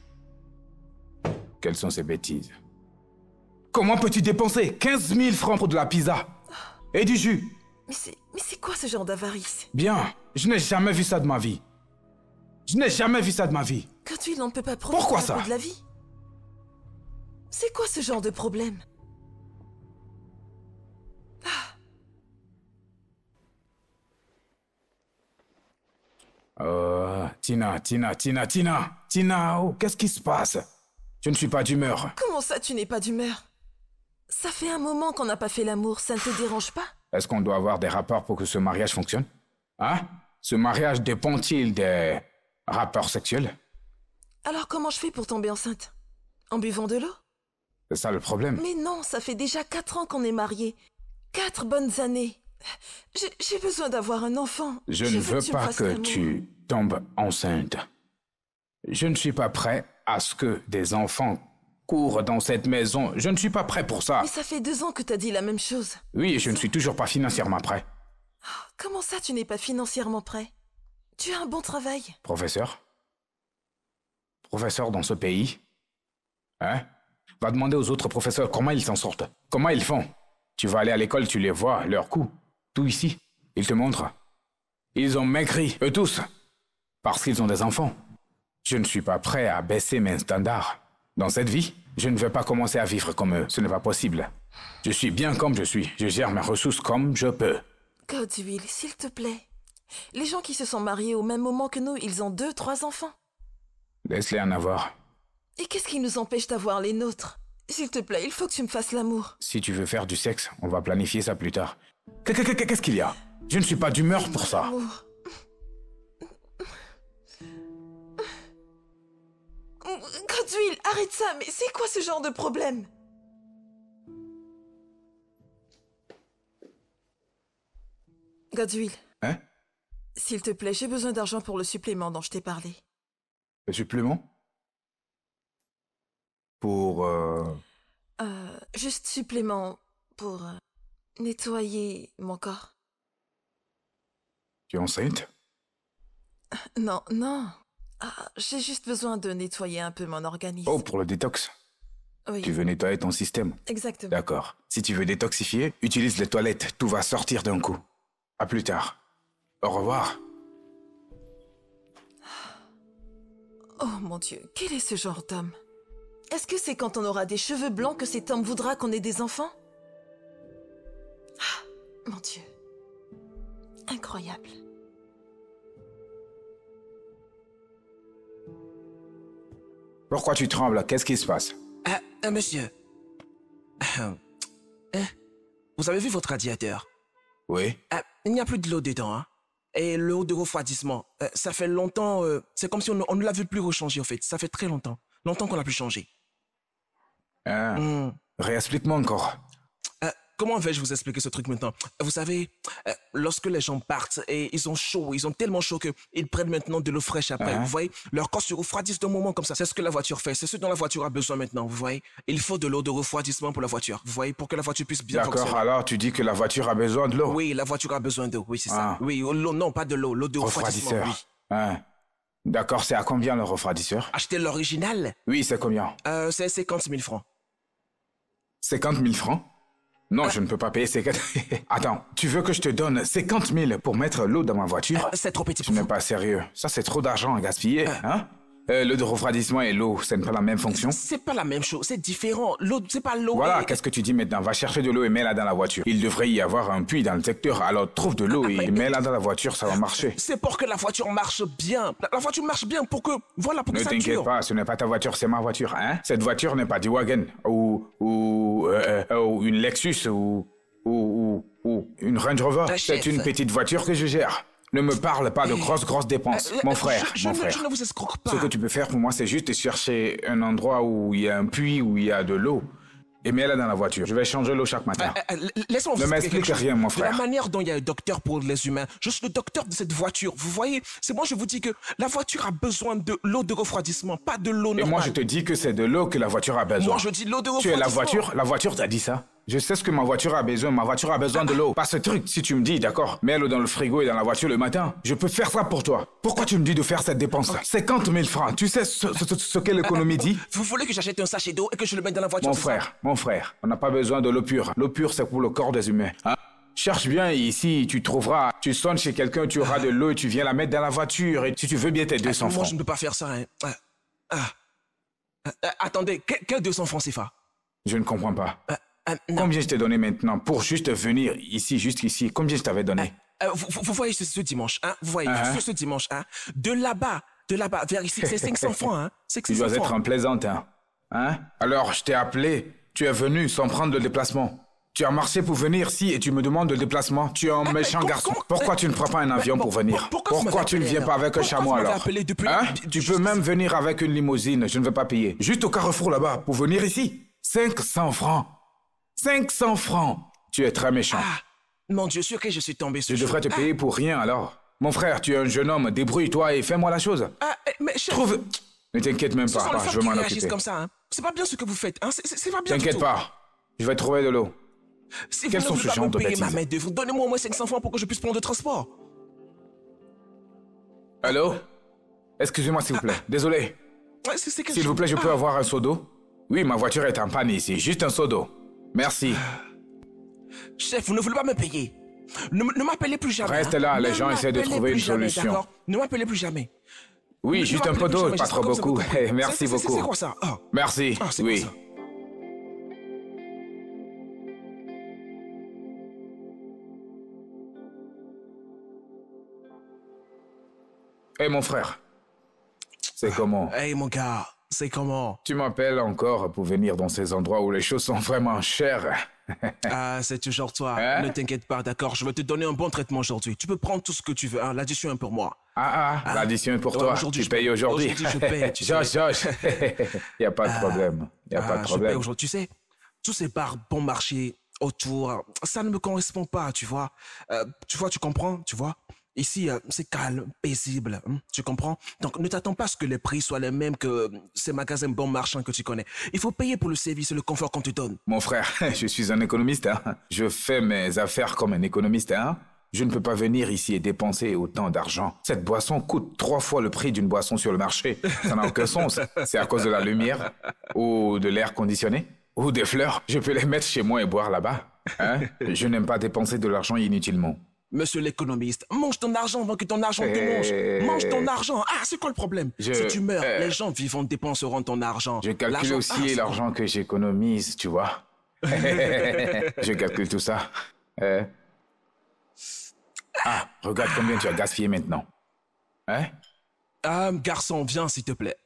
Quelles sont ces bêtises? Comment peux-tu dépenser 15 000 francs pour de la pizza et du jus? Mais c'est quoi ce genre d'avarice? Bien, je n'ai jamais vu ça de ma vie. Je n'ai jamais vu ça de ma vie. Que tu n'en peux pas profiter Pourquoi un ça? peu de la vie? C'est quoi ce genre de problème? Tina, oh, qu'est-ce qui se passe? Je ne suis pas d'humeur. Comment ça, tu n'es pas d'humeur? Ça fait un moment qu'on n'a pas fait l'amour, ça ne te dérange pas? Est-ce qu'on doit avoir des rapports pour que ce mariage fonctionne? Hein? Ce mariage dépend-il des rapports sexuels? Alors comment je fais pour tomber enceinte? En buvant de l'eau? C'est ça le problème. Mais non, ça fait déjà 4 ans qu'on est mariés. 4 bonnes années. J'ai besoin d'avoir un enfant. Je ne veux tu me pas fasses que l'amour. tu tombes enceinte. Je ne suis pas prêt à ce que des enfants courent dans cette maison. Je ne suis pas prêt pour ça. Mais ça fait 2 ans que t'as dit la même chose. Oui, je ne suis toujours pas financièrement prêt. Comment ça, tu n'es pas financièrement prêt? Tu as un bon travail. Professeur? Professeur dans ce pays? Hein? Va demander aux autres professeurs comment ils s'en sortent. Comment ils font. Tu vas aller à l'école, tu les vois, leurs coups. Tout ici. Ils te montrent. Ils ont maigri, eux tous. Parce qu'ils ont des enfants. Je ne suis pas prêt à baisser mes standards. Dans cette vie, je ne vais pas commencer à vivre comme eux. Ce n'est pas possible. Je suis bien comme je suis. Je gère mes ressources comme je peux. Godswill, s'il te plaît. Les gens qui se sont mariés au même moment que nous, ils ont 2, 3 enfants. Laisse-les en avoir. Et qu'est-ce qui nous empêche d'avoir les nôtres? S'il te plaît, il faut que tu me fasses l'amour. Si tu veux faire du sexe, on va planifier ça plus tard. Qu'est-ce qu'il y a? Je ne suis pas d'humeur pour ça. Amour. Godwill, arrête ça, mais c'est quoi ce genre de problème? Godwill. Hein? S'il te plaît, j'ai besoin d'argent pour le supplément dont je t'ai parlé. Le supplément? Pour... Juste supplément pour nettoyer mon corps. Tu es enceinte? Non, non. J'ai juste besoin de nettoyer un peu mon organisme. Oh, pour le détox. Oui, Tu veux nettoyer ton système. exactement. D'accord. Si tu veux détoxifier, utilise les toilettes. Tout va sortir d'un coup. À plus tard. Au revoir. Oh mon Dieu, quel est ce genre d'homme? Est-ce que c'est quand on aura des cheveux blancs que cet homme voudra qu'on ait des enfants? Mon Dieu. Incroyable. Pourquoi tu trembles? Qu'est-ce qui se passe? Monsieur. Vous avez vu votre radiateur? Oui. Il n'y a plus de l'eau dedans, hein? Et l'eau de refroidissement, ça fait longtemps... c'est comme si on ne l'avait plus rechangé, en fait. Ça fait très longtemps. Longtemps qu'on l'a plus changé. Réexplique-moi encore. Comment vais-je vous expliquer ce truc maintenant? Vous savez, lorsque les gens partent et ils ont chaud, ils ont tellement chaud qu'ils prennent maintenant de l'eau fraîche après. Vous voyez, leur corps se refroidisse d'un moment comme ça. C'est ce que la voiture fait. C'est ce dont la voiture a besoin maintenant. Vous voyez, il faut de l'eau de refroidissement pour la voiture. Vous voyez, pour que la voiture puisse bien fonctionner. D'accord, alors tu dis que la voiture a besoin de l'eau. Oui, la voiture a besoin d'eau. Oui, c'est ça. Oui, l'eau, non, pas de l'eau. L'eau de refroidissement. Refroidisseur. Oui. D'accord, c'est à combien le refroidisseur? Acheter l'original, Oui, c'est combien? c'est 50 000 francs. 50 000 francs? Non, je ne peux pas payer 50... Attends, tu veux que je te donne 50 000 pour mettre l'eau dans ma voiture? C'est trop petit Tu pour n'es vous. pas sérieux. Ça, c'est trop d'argent à gaspiller, hein? L'eau de refroidissement et l'eau, ce n'est pas la même fonction? C'est pas la même chose, c'est différent. L'eau, c'est pas l'eau. Voilà, et- qu'est-ce que tu dis maintenant? Va chercher de l'eau et mets-la dans la voiture. Il devrait y avoir un puits dans le secteur, alors trouve de l'eau et mets-la dans la voiture, ça va marcher. C'est pour que la voiture marche bien. La voiture marche bien pour que... Voilà, pour que Ne ça t'inquiète dure. pas, ce n'est pas ta voiture, c'est ma voiture, hein? Cette voiture n'est pas du wagon, ou une Lexus, ou une Range Rover. C'est chef. une petite voiture que je gère. Ne me parle pas de grosses dépenses. Mon frère, je mon ne- frère. Je ne vous escroque pas. Ce que tu peux faire pour moi, c'est juste chercher un endroit où il y a un puits, où il y a de l'eau, et mets-la dans la voiture. Je vais changer l'eau chaque matin. Laisse-moi vous Ne expliquer m'explique quelque chose. rien, mon De frère. la manière dont il y a un docteur pour les humains, je suis le docteur de cette voiture. Vous voyez, c'est moi je vous dis que la voiture a besoin de l'eau de refroidissement, pas de l'eau Et normale. moi, je te dis que c'est de l'eau que la voiture a besoin. Moi, je dis l'eau de Tu es refroidissement. la voiture t'a dit ça. Je sais ce que ma voiture a besoin. Ma voiture a besoin de l'eau. Pas ce truc. Si tu me dis, d'accord, mets l'eau dans le frigo et dans la voiture le matin, je peux faire ça pour toi. Pourquoi tu me dis de faire cette dépense? 50 000 francs. Tu sais ce que l'économie dit? Vous voulez que j'achète un sachet d'eau et que je le mette dans la voiture? c'est ça? Mon frère, on n'a pas besoin de l'eau pure. L'eau pure, c'est pour le corps des humains. Hein? Cherche bien ici, tu trouveras. Tu sonnes chez quelqu'un, tu auras de l'eau et tu viens la mettre dans la voiture. Et si tu veux bien tes 200 Moi, francs. je ne peux pas faire ça. Hein. Attendez, quel 200 francs CFA? Je ne comprends pas. Non. Combien je t'ai donné maintenant pour juste venir ici, juste ici? Combien je t'avais donné? Vous voyez ce dimanche, hein? Vous voyez ce dimanche, hein? De là-bas vers ici, c'est 500 francs, hein? C'est Tu 500 dois être francs. un plaisantin. Hein? Alors, je t'ai appelé. Tu es venu sans prendre le déplacement. Tu as marché pour venir ici et tu me demandes le déplacement. Tu es un méchant garçon. Pourquoi tu ne prends pas un avion pour venir? Pourquoi tu ne viens pas avec un chameau alors? Hein? Tu peux même venir avec une limousine. Je ne veux pas payer. Juste au carrefour là-bas pour venir ici. 500 francs. 500 francs. Tu es très méchant. Mon Dieu, sur qui je suis tombé ce Je jour? devrais te payer pour rien alors. Mon frère, tu es un jeune homme. Débrouille-toi et fais-moi la chose. Mais chef, Trouve... Ne t'inquiète même ce sont pas. les Je femmes vais qui m'en réagissent occuper. comme ça, hein? C'est pas bien ce que vous faites, hein? C'est pas bien du T'inquiète tout. pas. Je vais trouver de l'eau. Si vous Quels ne sont voulez ce pas genre me de payer ma bêtises? main-d'œuvre, donnez-moi au moins 500 francs pour que je puisse prendre le transport. Allô? Excusez-moi s'il vous plaît. Désolé. C'est quelque S'il vous chose. plaît, je peux avoir un seau d'eau? Oui, ma voiture est en panne ici. Juste un seau d'eau. Merci. Chef, vous ne voulez pas me payer. Ne m'appelez plus jamais. Reste hein. là, les Ne gens essaient de m'appelez trouver plus une jamais, solution. d'accord? Ne m'appelez plus jamais. Oui, Ne juste un m'appelez peu plus d'eau, jamais, pas j'espère trop que vous avez beaucoup. compris. Eh, merci beaucoup. C'est quoi ça? Merci. C'est Oui. quoi ça? Eh, mon frère. C'est comment? Hey mon gars, C'est comment? Tu m'appelles encore pour venir dans ces endroits où les choses sont vraiment chères. Ah, c'est toujours toi. Hein? Ne t'inquiète pas, d'accord? Je vais te donner un bon traitement aujourd'hui. Tu peux prendre tout ce que tu veux. Hein? L'addition est pour moi. L'addition est pour Ouais, toi. aujourd'hui, Tu je payes paye. aujourd'hui. Aujourd'hui, je paye, tu sais. Josh. Il n'y a pas de problème. Il n'y a pas de Je paye problème. aujourd'hui. Tu sais, tous ces bars bon marché autour, ça ne me correspond pas, tu vois. Tu comprends, tu vois. Ici, c'est calme, paisible, hein, tu comprends? Donc, ne t'attends pas à ce que les prix soient les mêmes que ces magasins bon marchand que tu connais. Il faut payer pour le service et le confort qu'on te donne. Mon frère, je suis un économiste. Hein. Je fais mes affaires comme un économiste. Hein. Je ne peux pas venir ici et dépenser autant d'argent. Cette boisson coûte 3 fois le prix d'une boisson sur le marché. Ça n'a aucun sens. C'est à cause de la lumière ou de l'air conditionné ou des fleurs. Je peux les mettre chez moi et boire là-bas. Hein. Je n'aime pas dépenser de l'argent inutilement. Monsieur l'économiste, mange ton argent avant que ton argent te mange. Mange ton argent. Ah, c'est quoi le problème? Si tu meurs, les gens vivants dépenseront ton argent. Je calcule aussi l'argent que j'économise, tu vois. Je calcule tout ça. Regarde combien tu as gaspillé maintenant. Hein? Ah, garçon, viens s'il te plaît.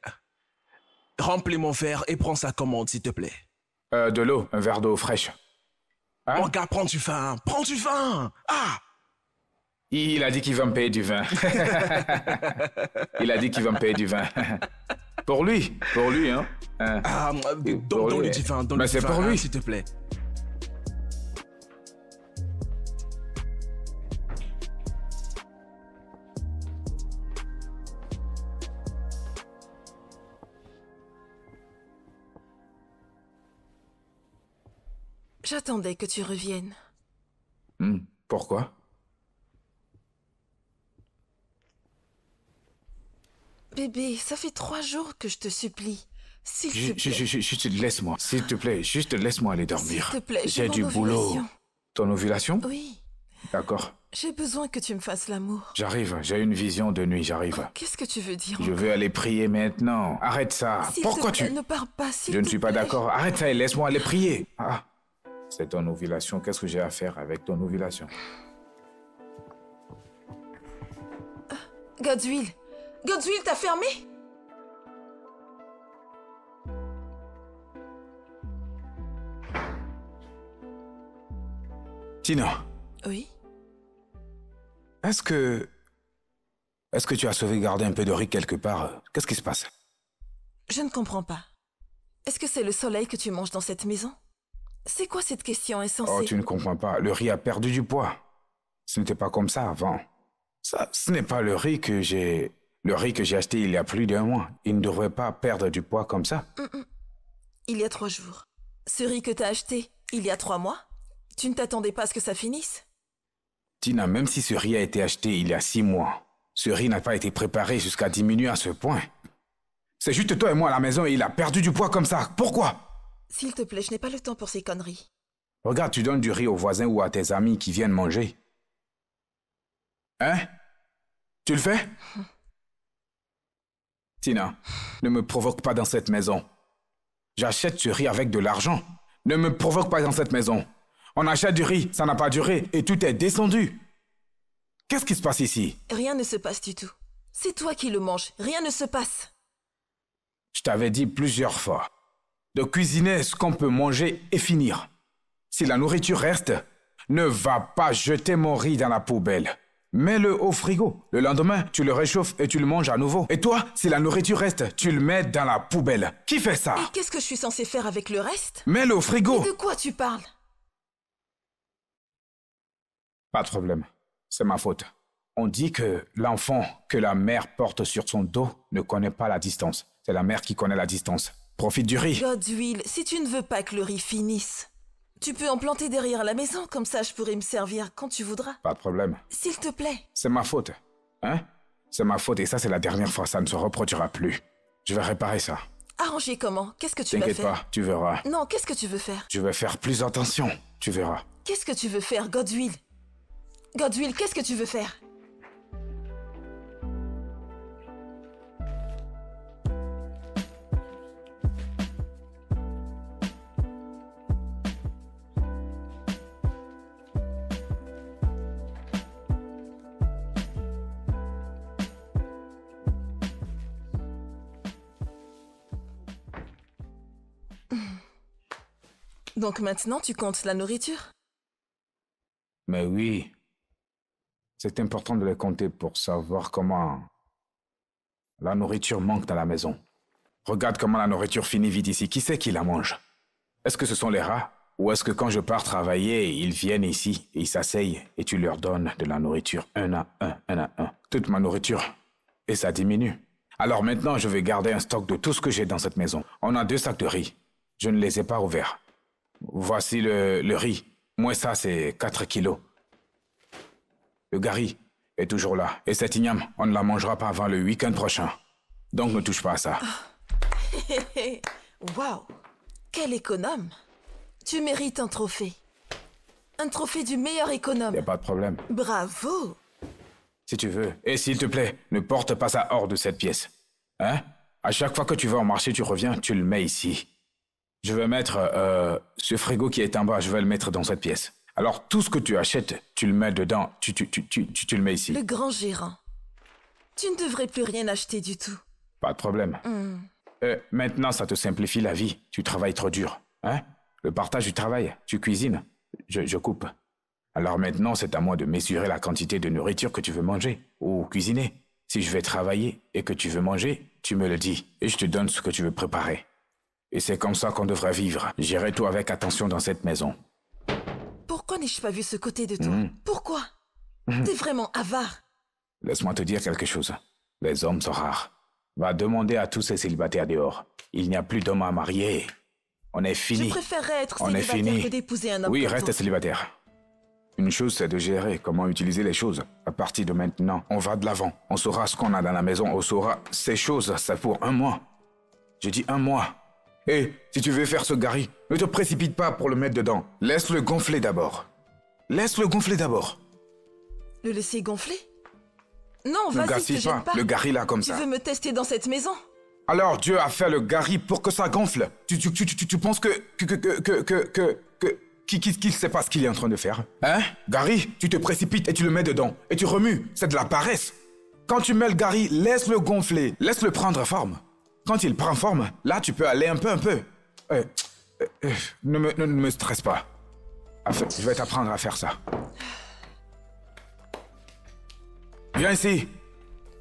Remplis mon verre et prends sa commande s'il te plaît. De l'eau, un verre d'eau fraîche. Hein? Mon gars, prends du vin. Prends du vin. Ah! Il a dit qu'il va me payer du vin. Il a dit qu'il va me payer du vin. Pour lui, hein. Donne-lui du vin, donne-lui c'est du vin, pour lui. s'il te plaît. J'attendais que tu reviennes. Pourquoi? Bébé, ça fait 3 jours que je te supplie. S'il te plaît. Juste laisse-moi. S'il te plaît, juste laisse-moi aller dormir. S'il te plaît, j'ai du mon boulot. ovulation. Ton ovulation? Oui, D'accord. j'ai besoin que tu me fasses l'amour. J'arrive. J'ai une vision de nuit, j'arrive. Qu'est-ce que tu veux dire Je veux aller prier maintenant. Arrête ça. S'il Pourquoi te plaît, tu... ne pars pas, s'il Je ne te suis pas plaît. d'accord. Arrête ça et laisse-moi aller prier. Ah. C'est ton ovulation. Qu'est-ce que j'ai à faire avec ton ovulation? Godswill, t'as fermé? Tina, Oui. est-ce que tu as sauvegardé un peu de riz quelque part? Qu'est-ce qui se passe? Je ne comprends pas. Est-ce que c'est le soleil que tu manges dans cette maison? C'est quoi cette question insensée? Oh, tu ne comprends pas. Le riz a perdu du poids. Ce n'était pas comme ça avant. Ça, ce n'est pas le riz que j'ai... Le riz que j'ai acheté il y a plus d'un mois. Il ne devrait pas perdre du poids comme ça. Il y a 3 jours. Ce riz que t'as acheté il y a 3 mois? Tu ne t'attendais pas à ce que ça finisse? Tina, même si ce riz a été acheté il y a 6 mois, ce riz n'a pas été préparé jusqu'à diminuer à ce point. C'est juste toi et moi à la maison et il a perdu du poids comme ça. Pourquoi? S'il te plaît, je n'ai pas le temps pour ces conneries. Regarde, tu donnes du riz aux voisins ou à tes amis qui viennent manger. Hein? Tu le fais? Tina, ne me provoque pas dans cette maison. J'achète ce riz avec de l'argent. Ne me provoque pas dans cette maison. On achète du riz, ça n'a pas duré et tout est descendu. Qu'est-ce qui se passe ici? Rien ne se passe du tout. C'est toi qui le manges. Rien ne se passe. Je t'avais dit plusieurs fois de cuisiner ce qu'on peut manger et finir. Si la nourriture reste, ne va pas jeter mon riz dans la poubelle. Mets-le au frigo. Le lendemain, tu le réchauffes et tu le manges à nouveau. Et toi, si la nourriture reste, tu le mets dans la poubelle. Qui fait ça? Et qu'est-ce que je suis censée faire avec le reste? Mets-le au frigo. De quoi tu parles? Pas de problème. C'est ma faute. On dit que l'enfant que la mère porte sur son dos ne connaît pas la distance. C'est la mère qui connaît la distance. Profite du riz. Godswill, si tu ne veux pas que le riz finisse, tu peux en planter derrière la maison, comme ça je pourrai me servir quand tu voudras. Pas de problème. S'il te plaît. C'est ma faute. Hein? C'est ma faute et ça c'est la dernière fois. Ça ne se reproduira plus. Je vais réparer ça. Arranger comment? Qu'est-ce que tu vas T'inquiète faire? pas, tu verras. Non, qu'est-ce que tu veux faire? Je vais faire plus attention. Tu verras. Qu'est-ce que tu veux faire, Godswill? Godswill, qu'est-ce que tu veux faire? Donc maintenant, tu comptes la nourriture? Mais oui. C'est important de les compter pour savoir comment la nourriture manque dans la maison. Regarde comment la nourriture finit vite ici. Qui c'est qui la mange? Est-ce que ce sont les rats? Ou est-ce que quand je pars travailler, ils viennent ici et ils s'asseyent et tu leur donnes de la nourriture un à un, toute ma nourriture. Et ça diminue. Alors maintenant, je vais garder un stock de tout ce que j'ai dans cette maison. On a 2 sacs de riz. Je ne les ai pas ouverts. Voici le riz. Moi, ça, c'est 4 kilos. Le gari est toujours là. Et cette igname, on ne la mangera pas avant le week-end prochain. Donc ne touche pas à ça. Waouh! Quel économe! Tu mérites un trophée. Un trophée du meilleur économe. Y a pas de problème. Bravo! Si tu veux. Et s'il te plaît, ne porte pas ça hors de cette pièce. Hein? À chaque fois que tu vas au marché, tu reviens, tu le mets ici. Je vais mettre ce frigo qui est en bas, je vais le mettre dans cette pièce. Alors, tout ce que tu achètes, tu le mets dedans, tu le mets ici. Le grand gérant. Tu ne devrais plus rien acheter du tout. Pas de problème. Maintenant, ça te simplifie la vie. Tu travailles trop dur. Hein? Le partage du travail. Tu cuisines. Je coupe. Alors maintenant, c'est à moi de mesurer la quantité de nourriture que tu veux manger ou cuisiner. Si je vais travailler et que tu veux manger, tu me le dis et je te donne ce que tu veux préparer. Et c'est comme ça qu'on devrait vivre. Gérer tout avec attention dans cette maison. Pourquoi n'ai-je pas vu ce côté de toi? Pourquoi? T'es vraiment avare. Laisse-moi te dire quelque chose. Les hommes sont rares. Va demander à tous ces célibataires dehors. Il n'y a plus d'hommes à marier. On est fini. Je préférerais être On est célibataire fini. que d'épouser un homme Oui, comme reste toi. célibataire. Une chose, c'est de gérer comment utiliser les choses. À partir de maintenant, on va de l'avant. On saura ce qu'on a dans la maison. On saura ces choses, c'est pour 1 mois. Je dis 1 mois. Et si tu veux faire ce gari, ne te précipite pas pour le mettre dedans. Laisse-le gonfler d'abord. Laisse-le gonfler d'abord. Le laisser gonfler? Non, Ne vas-y, te gaspille jette pas pas. le gari là comme Tu ça. veux me tester dans cette maison? Alors Dieu a fait le gari pour que ça gonfle. Tu penses qu'il sait pas ce qu'il est en train de faire? Hein? Gary, tu te précipites et tu le mets dedans. Et tu remues. C'est de la paresse. Quand tu mets le gari, laisse-le gonfler. Laisse-le prendre forme. Quand il prend forme, là, tu peux aller un peu. Ne me stresse pas. Enfin, je vais t'apprendre à faire ça. Viens ici.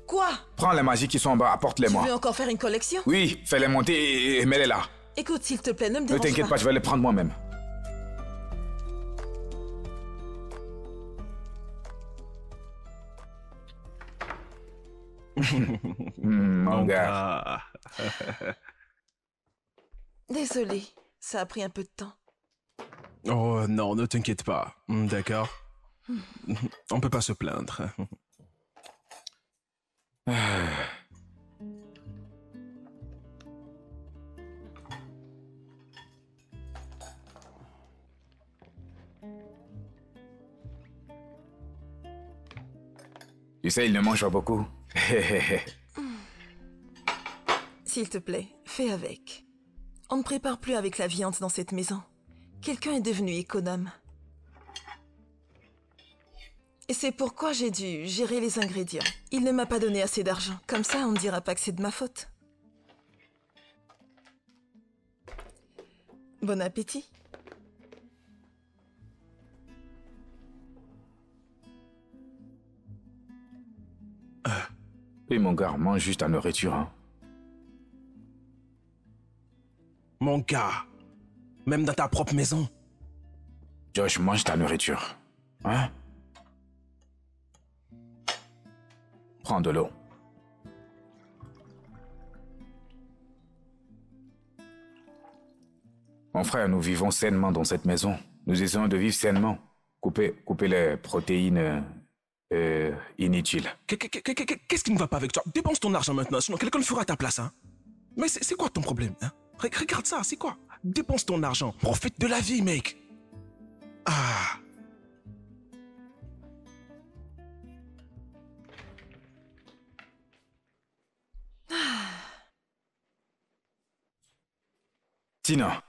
Quoi? Prends les magies qui sont en bas, Tu apporte-les-moi. veux encore faire une collection? Oui, fais-les monter et mets-les là. Écoute, s'il te plaît, ne me Ne dérange t'inquiète pas, je vais les prendre moi-même. Mon gars. Désolée, ça a pris un peu de temps. Oh non, ne t'inquiète pas. D'accord. On peut pas se plaindre. Tu sais, il ne mange pas beaucoup. S'il te plaît, fais avec. On ne prépare plus avec la viande dans cette maison. Quelqu'un est devenu économe. Et c'est pourquoi j'ai dû gérer les ingrédients. Il ne m'a pas donné assez d'argent. Comme ça, on ne dira pas que c'est de ma faute. Bon appétit. Oui, mon gars, mange juste ta nourriture, hein. Mon gars, même dans ta propre maison. Josh, mange ta nourriture. Hein? Prends de l'eau. Mon frère, nous vivons sainement dans cette maison. Nous essayons de vivre sainement. Couper les protéines inutiles. Qu'est-ce qui ne va pas avec toi? Dépense ton argent maintenant, sinon quelqu'un le fera à ta place, hein? Mais c'est quoi ton problème, hein? Regarde ça, c'est quoi? Dépense ton argent. Profite de la vie, mec. Ah. Tina.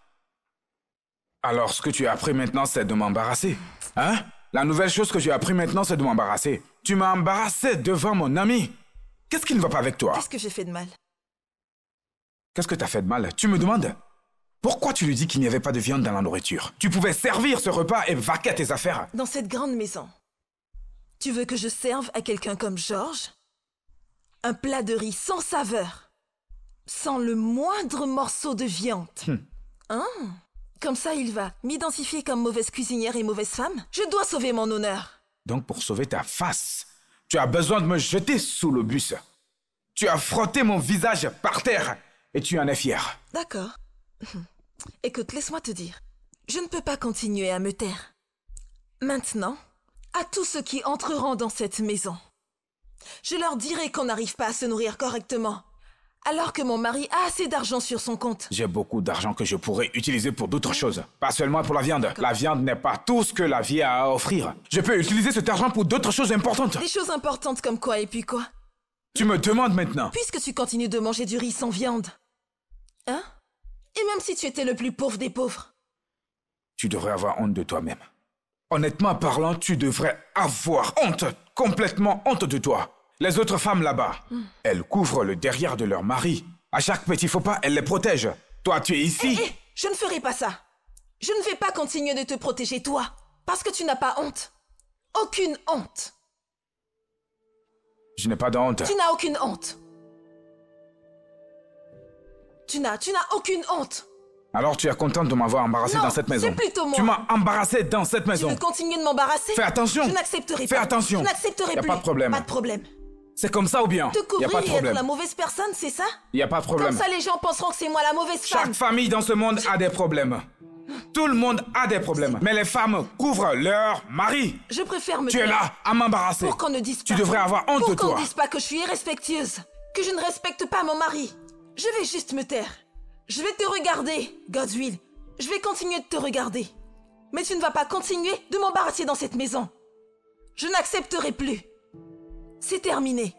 Alors, ce que tu as appris maintenant, c'est de m'embarrasser. Hein? La nouvelle chose que j'ai appris maintenant, c'est de m'embarrasser. Tu m'as embarrassé devant mon ami. Qu'est-ce qui ne va pas avec toi? Qu'est-ce que j'ai fait de mal? Qu'est-ce que t'as fait de mal? Tu me demandes? Pourquoi tu lui dis qu'il n'y avait pas de viande dans la nourriture? Tu pouvais servir ce repas et vaquer à tes affaires. Dans cette grande maison, tu veux que je serve à quelqu'un comme Georges un plat de riz sans saveur, sans le moindre morceau de viande. Hein? Comme ça, il va m'identifier comme mauvaise cuisinière et mauvaise femme? Je dois sauver mon honneur. Donc pour sauver ta face, tu as besoin de me jeter sous le bus. Tu as frotté mon visage par terre et tu en es fier. D'accord. Écoute, laisse-moi te dire. Je ne peux pas continuer à me taire. Maintenant, à tous ceux qui entreront dans cette maison, je leur dirai qu'on n'arrive pas à se nourrir correctement, alors que mon mari a assez d'argent sur son compte. J'ai beaucoup d'argent que je pourrais utiliser pour d'autres choses. Pas seulement pour la viande. La viande n'est pas tout ce que la vie a à offrir. Je peux utiliser cet argent pour d'autres choses importantes. Des choses importantes comme quoi et puis quoi? Tu me demandes maintenant. Puisque tu continues de manger du riz sans viande. Hein? Et même si tu étais le plus pauvre des pauvres. Tu devrais avoir honte de toi-même. Honnêtement parlant, tu devrais avoir honte. Complètement honte de toi. Les autres femmes là-bas, elles couvrent le derrière de leur mari. À chaque petit faux pas, elles les protègent. Toi, tu es ici. Je ne ferai pas ça. Je ne vais pas continuer de te protéger, toi. Parce que tu n'as pas honte. Aucune honte. Je n'ai pas de honte. Tu n'as aucune honte. Tu n'as aucune honte. Alors tu es contente de m'avoir embarrassé dans cette maison. C'est plutôt moi. Tu m'as embarrassé dans cette maison. Tu veux continuer de m'embarrasser? Fais attention. Je n'accepterai pas. Fais attention. Je n'accepterai plus. Y a pas de problème. Pas de problème. C'est comme ça ou bien? Te Y a couvrir pas de et être problème. la mauvaise personne, c'est ça? Y a pas de problème. Comme ça, les gens penseront que c'est moi la mauvaise femme. Chaque famille dans ce monde a des problèmes. Tout le monde a des problèmes. Mais les femmes couvrent leur mari. Je préfère me Tu es taire. là à m'embarrasser. Pour qu'on ne dise pas. Tu devrais avoir honte de Pour qu'on toi. ne dise pas que je suis irrespectueuse. Que je ne respecte pas mon mari. Je vais juste me taire. Je vais te regarder, Godswill. Je vais continuer de te regarder. Mais tu ne vas pas continuer de m'embarrasser dans cette maison. Je n'accepterai plus. C'est terminé.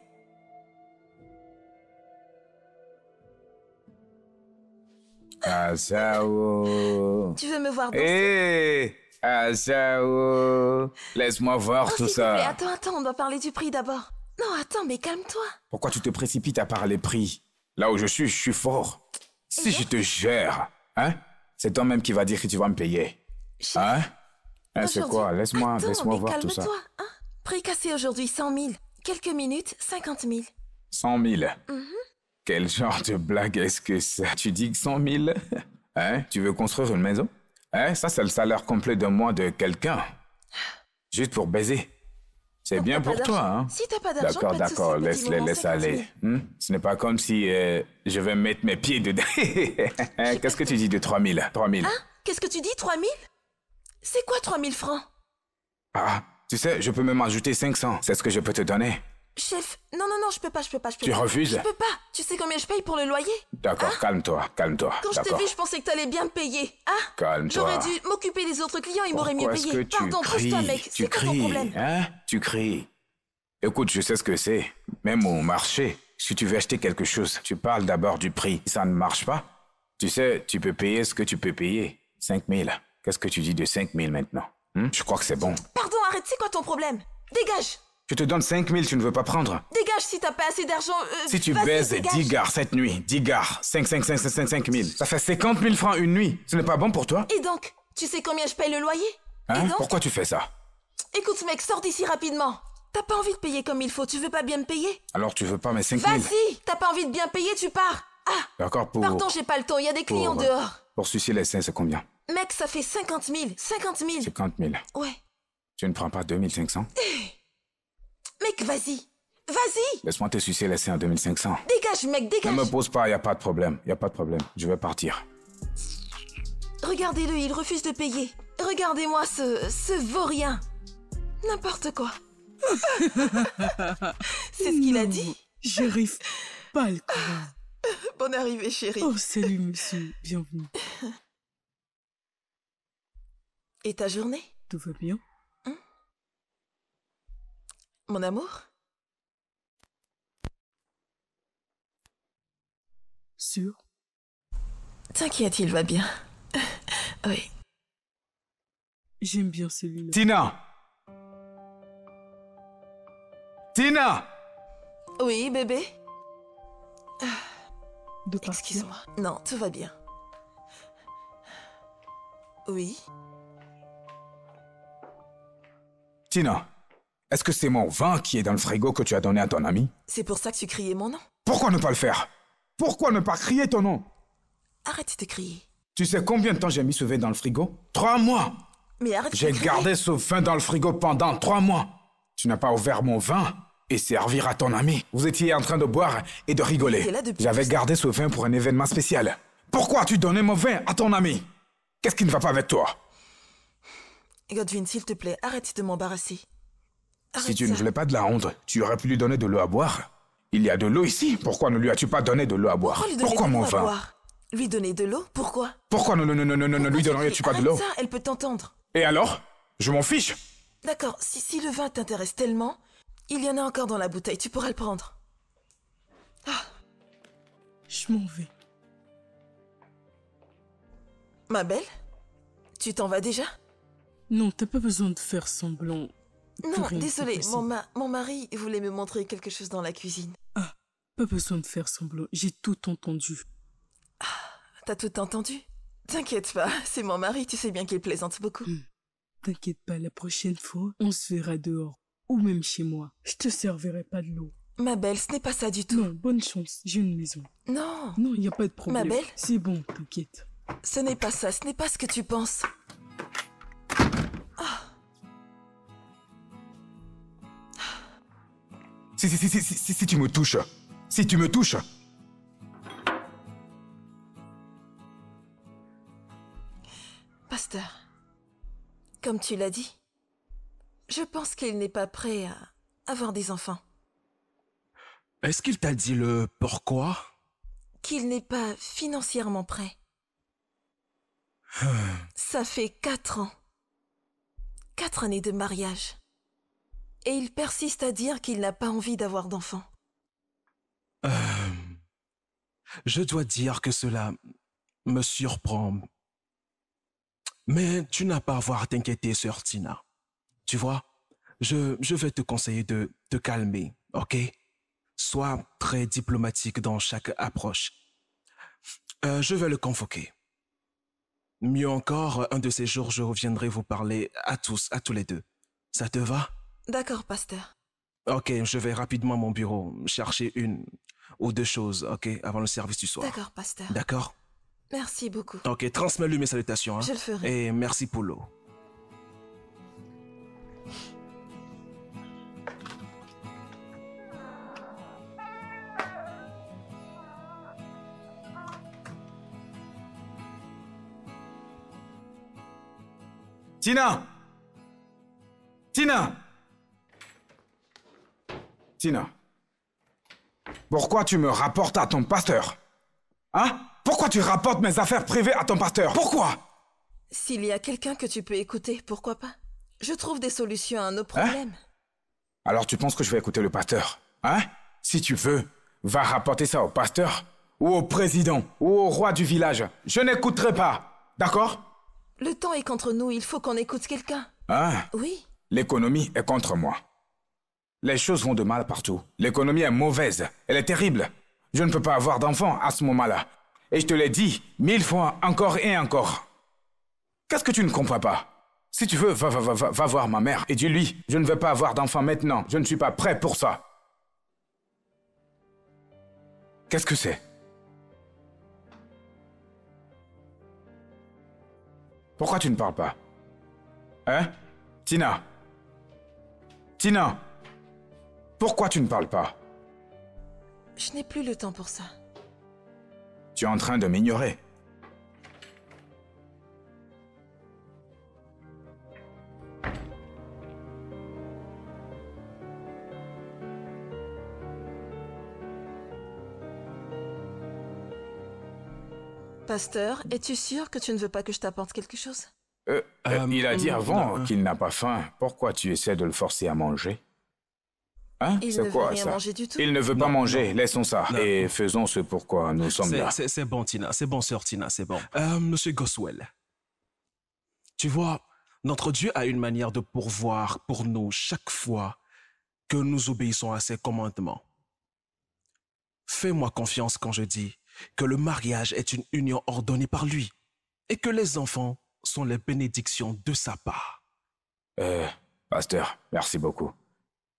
Asao. Tu veux me voir danser? Hé, Asao. Laisse-moi voir tout S'il te plaît, ça. attends, on doit parler du prix d'abord. Non, attends, mais calme-toi. Pourquoi tu te précipites à parler prix? Là où je suis fort. Si je te gère, hein? C'est toi-même qui va dire que tu vas me payer. Hein? Hein, c'est quoi? Laisse-moi voir tout ça. Calme-toi, hein? Prix cassé aujourd'hui, 100 000. Quelques minutes, 50 000. 100 000. Quel genre de blague est-ce que ça? Tu dis que 100 000? Hein? Tu veux construire une maison? Hein? Ça, c'est le salaire complet d'un mois de quelqu'un. Juste pour baiser. C'est bien pour toi, hein? Si t'as pas d'argent, D'accord, pas de d'accord, soucis, petit moment, laisse 50 000. aller. Ce n'est pas comme si je vais mettre mes pieds dedans. Qu'est-ce que tu dis de 3 000? 3 000. Hein? Qu'est-ce que tu dis, 3 000? C'est quoi 3 000 francs? Ah, tu sais, je peux même ajouter 500. C'est ce que je peux te donner. Chef, non, je peux pas. Tu refuses? Je peux pas. Tu sais combien je paye pour le loyer? D'accord, calme-toi. Quand je t'ai D'accord. vu, je pensais que t'allais bien me payer. Hein? Calme-toi. J'aurais dû m'occuper des autres clients, ils m'auraient mieux Pourquoi est-ce payé. que tu Pardon, cries? pousse-toi, mec. Tu C'est quoi ton cries, problème? hein? Tu cries. Écoute, je sais ce que c'est. Même au marché, si tu veux acheter quelque chose, tu parles d'abord du prix. Si ça ne marche pas, tu sais, tu peux payer ce que tu peux payer. 5 000. Qu'est-ce que tu dis de 5 000 maintenant? Je crois que c'est bon. Pardon, arrête, c'est quoi ton problème? Dégage! Je te donne 5 000, tu ne veux pas prendre. Dégage si t'as pas assez d'argent. Si tu vas-y, baises dégage. 10 gares cette nuit, 10 gares, 5 000. Ça fait 50 000 francs une nuit. Ce n'est pas bon pour toi? Et donc, tu sais combien je paye le loyer? Hein? Et donc? Pourquoi tu fais ça? Écoute, mec, sors d'ici rapidement. T'as pas envie de payer comme il faut, tu veux pas bien me payer? Alors tu veux pas mes 5 000? Vas-y! T'as pas envie de bien payer, tu pars! Ah! D'accord, pour... Pardon, j'ai pas le temps, il y a des clients dehors. Pour sucer les seins, c'est combien? Mec, ça fait 50 000. 50 000. 50 000. Ouais. Tu ne prends pas 2500? Mec, vas-y. Vas-y! Laisse-moi te sucer les seins à 2500. Dégage, mec, Ne dégage! me pose pas, y a pas de problème. Y a pas de problème. Je vais partir. Regardez-le, il refuse de payer. Regardez-moi ce vaurien. N'importe quoi. C'est ce qu'il a dit. J'arrive pas à le croire. Bonne arrivée, chérie. Oh, salut, monsieur. Bienvenue. Et ta journée, Tout va bien? mon amour? Sûr? T'inquiète, il va bien. Oui. J'aime bien celui-là. Tina! Tina! Oui, bébé? De partir? Excuse-moi. Non, tout va bien. Oui. Tina, est-ce que c'est mon vin qui est dans le frigo que tu as donné à ton ami? C'est pour ça que tu criais mon nom. Pourquoi ne pas le faire? Pourquoi ne pas crier ton nom? Arrête de crier. Tu sais combien de temps j'ai mis ce vin dans le frigo? 3 mois! Mais arrête de J'ai crier. gardé ce vin dans le frigo pendant 3 mois. Tu n'as pas ouvert mon vin et servir à ton ami. Vous étiez en train de boire et de rigoler. Il était là depuis J'avais plus- gardé ce vin pour un événement spécial. Pourquoi as-tu donné mon vin à ton ami? Qu'est-ce qui ne va pas avec toi? Godwin, s'il te plaît, arrête de m'embarrasser. Arrête Si tu ne ça. voulais pas de la honte, tu aurais pu lui donner de l'eau à boire. Il y a de l'eau ici. Pourquoi ne lui as-tu pas donné de l'eau à boire? Pourquoi lui donner Pourquoi de l'eau mon à vin? boire? Lui donner de l'eau? Pourquoi? Pourquoi ne lui donnerais-tu pas de l'eau? Arrête ça, elle peut t'entendre. Et alors? Je m'en fiche. D'accord, si le vin t'intéresse tellement, il y en a encore dans la bouteille, tu pourras le prendre. Je m'en vais. Ma belle, tu t'en vas déjà? Non, t'as pas besoin de faire semblant. Non, Pour rien, désolé, c'est possible. mon mari voulait me montrer quelque chose dans la cuisine. Pas besoin de faire semblant. J'ai tout entendu. T'as tout entendu? T'inquiète pas, c'est mon mari, tu sais bien qu'il plaisante beaucoup. T'inquiète pas, la prochaine fois, on se verra dehors. Ou même chez moi. Je te servirai pas de l'eau. Ma belle, ce n'est pas ça du tout. Non, bonne chance, j'ai une maison. Non, Non, y a pas de problème. Ma belle? C'est bon, t'inquiète. ce n'est pas ça, ce n'est pas ce que tu penses. Si tu me touches. Si tu me touches. Pasteur, comme tu l'as dit, je pense qu'il n'est pas prêt à avoir des enfants. Est-ce qu'il t'a dit le pourquoi? Qu'il n'est pas financièrement prêt. Ça fait 4 ans. 4 années de mariage. Et il persiste à dire qu'il n'a pas envie d'avoir d'enfants. Je dois dire que cela me surprend. Mais tu n'as pas à avoir à t'inquiéter, sœur Tina. Tu vois, je vais te conseiller de te calmer, ok? Sois très diplomatique dans chaque approche. Je vais le convoquer. Mieux encore, un de ces jours, je reviendrai vous parler à tous les deux. Ça te va? D'accord, pasteur. Ok, je vais rapidement à mon bureau chercher 1 ou 2 choses, ok, avant le service du soir. D'accord, pasteur. D'accord? Merci beaucoup. Ok, transmets-lui mes salutations. Hein? Je le ferai. Et merci pour l'eau. Tina! Tina! Tina. Pourquoi tu me rapportes à ton pasteur? Hein? Pourquoi tu rapportes mes affaires privées à ton pasteur? Pourquoi? S'il y a quelqu'un que tu peux écouter, pourquoi pas? Je trouve des solutions à nos problèmes. Alors tu penses que je vais écouter le pasteur? Hein? Si tu veux, va rapporter ça au pasteur, ou au président, ou au roi du village. Je n'écouterai pas. D'accord? Le temps est contre nous, il faut qu'on écoute quelqu'un. Hein? Oui, L'économie est contre moi. Les choses vont de mal partout. L'économie est mauvaise. Elle est terrible. Je ne peux pas avoir d'enfant à ce moment-là. Et je te l'ai dit 1000 fois, encore et encore. Qu'est-ce que tu ne comprends pas? Si tu veux, va voir ma mère et dis-lui, je ne veux pas avoir d'enfant maintenant. Je ne suis pas prêt pour ça. Qu'est-ce que c'est? Pourquoi tu ne parles pas? Hein? Tina? Tina? Pourquoi tu ne parles pas? je n'ai plus le temps pour ça. Tu es en train de m'ignorer. Pasteur, es-tu sûr que tu ne veux pas que je t'apporte quelque chose? Il a dit avant non. qu'il n'a pas faim. Pourquoi tu essaies de le forcer à manger? Hein? Il ne C'est veut quoi rien ça? manger du tout. Il ne veut pas Non, manger. Laissons ça. Non. Et faisons ce pourquoi nous sommes là. C'est bon, Tina. C'est bon, sœur Tina, c'est bon. Monsieur Goswell, tu vois, notre Dieu a une manière de pourvoir pour nous chaque fois que nous obéissons à ses commandements. Fais-moi confiance quand je dis que le mariage est une union ordonnée par lui et que les enfants sont les bénédictions de sa part. Pasteur, merci beaucoup.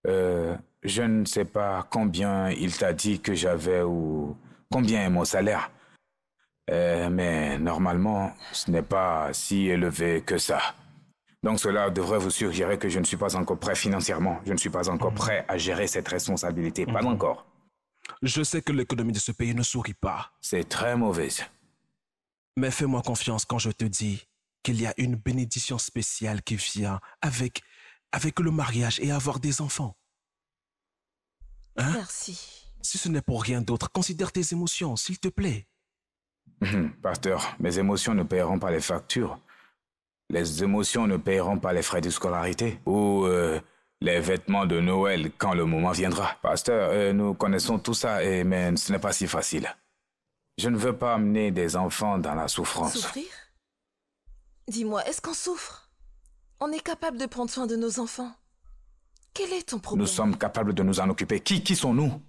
Je ne sais pas combien il t'a dit que j'avais ou combien est mon salaire. Mais normalement, ce n'est pas si élevé que ça. Donc cela devrait vous suggérer que je ne suis pas encore prêt financièrement. Je ne suis pas encore prêt à gérer cette responsabilité. Pas encore. Je sais que l'économie de ce pays ne sourit pas. C'est très mauvaise. Mais fais-moi confiance quand je te dis qu'il y a une bénédiction spéciale qui vient avec le mariage et avoir des enfants. Hein? Merci. Si ce n'est pour rien d'autre, considère tes émotions, s'il te plaît. Pasteur, mes émotions ne paieront pas les factures. Les émotions ne paieront pas les frais de scolarité ou les vêtements de Noël quand le moment viendra. Pasteur, nous connaissons tout ça, mais ce n'est pas si facile. Je ne veux pas amener des enfants dans la souffrance. Souffrir? Dis-moi, est-ce qu'on souffre? On est capable de prendre soin de nos enfants. Quel est ton problème? Nous sommes capables de nous en occuper. Qui sommes-nous?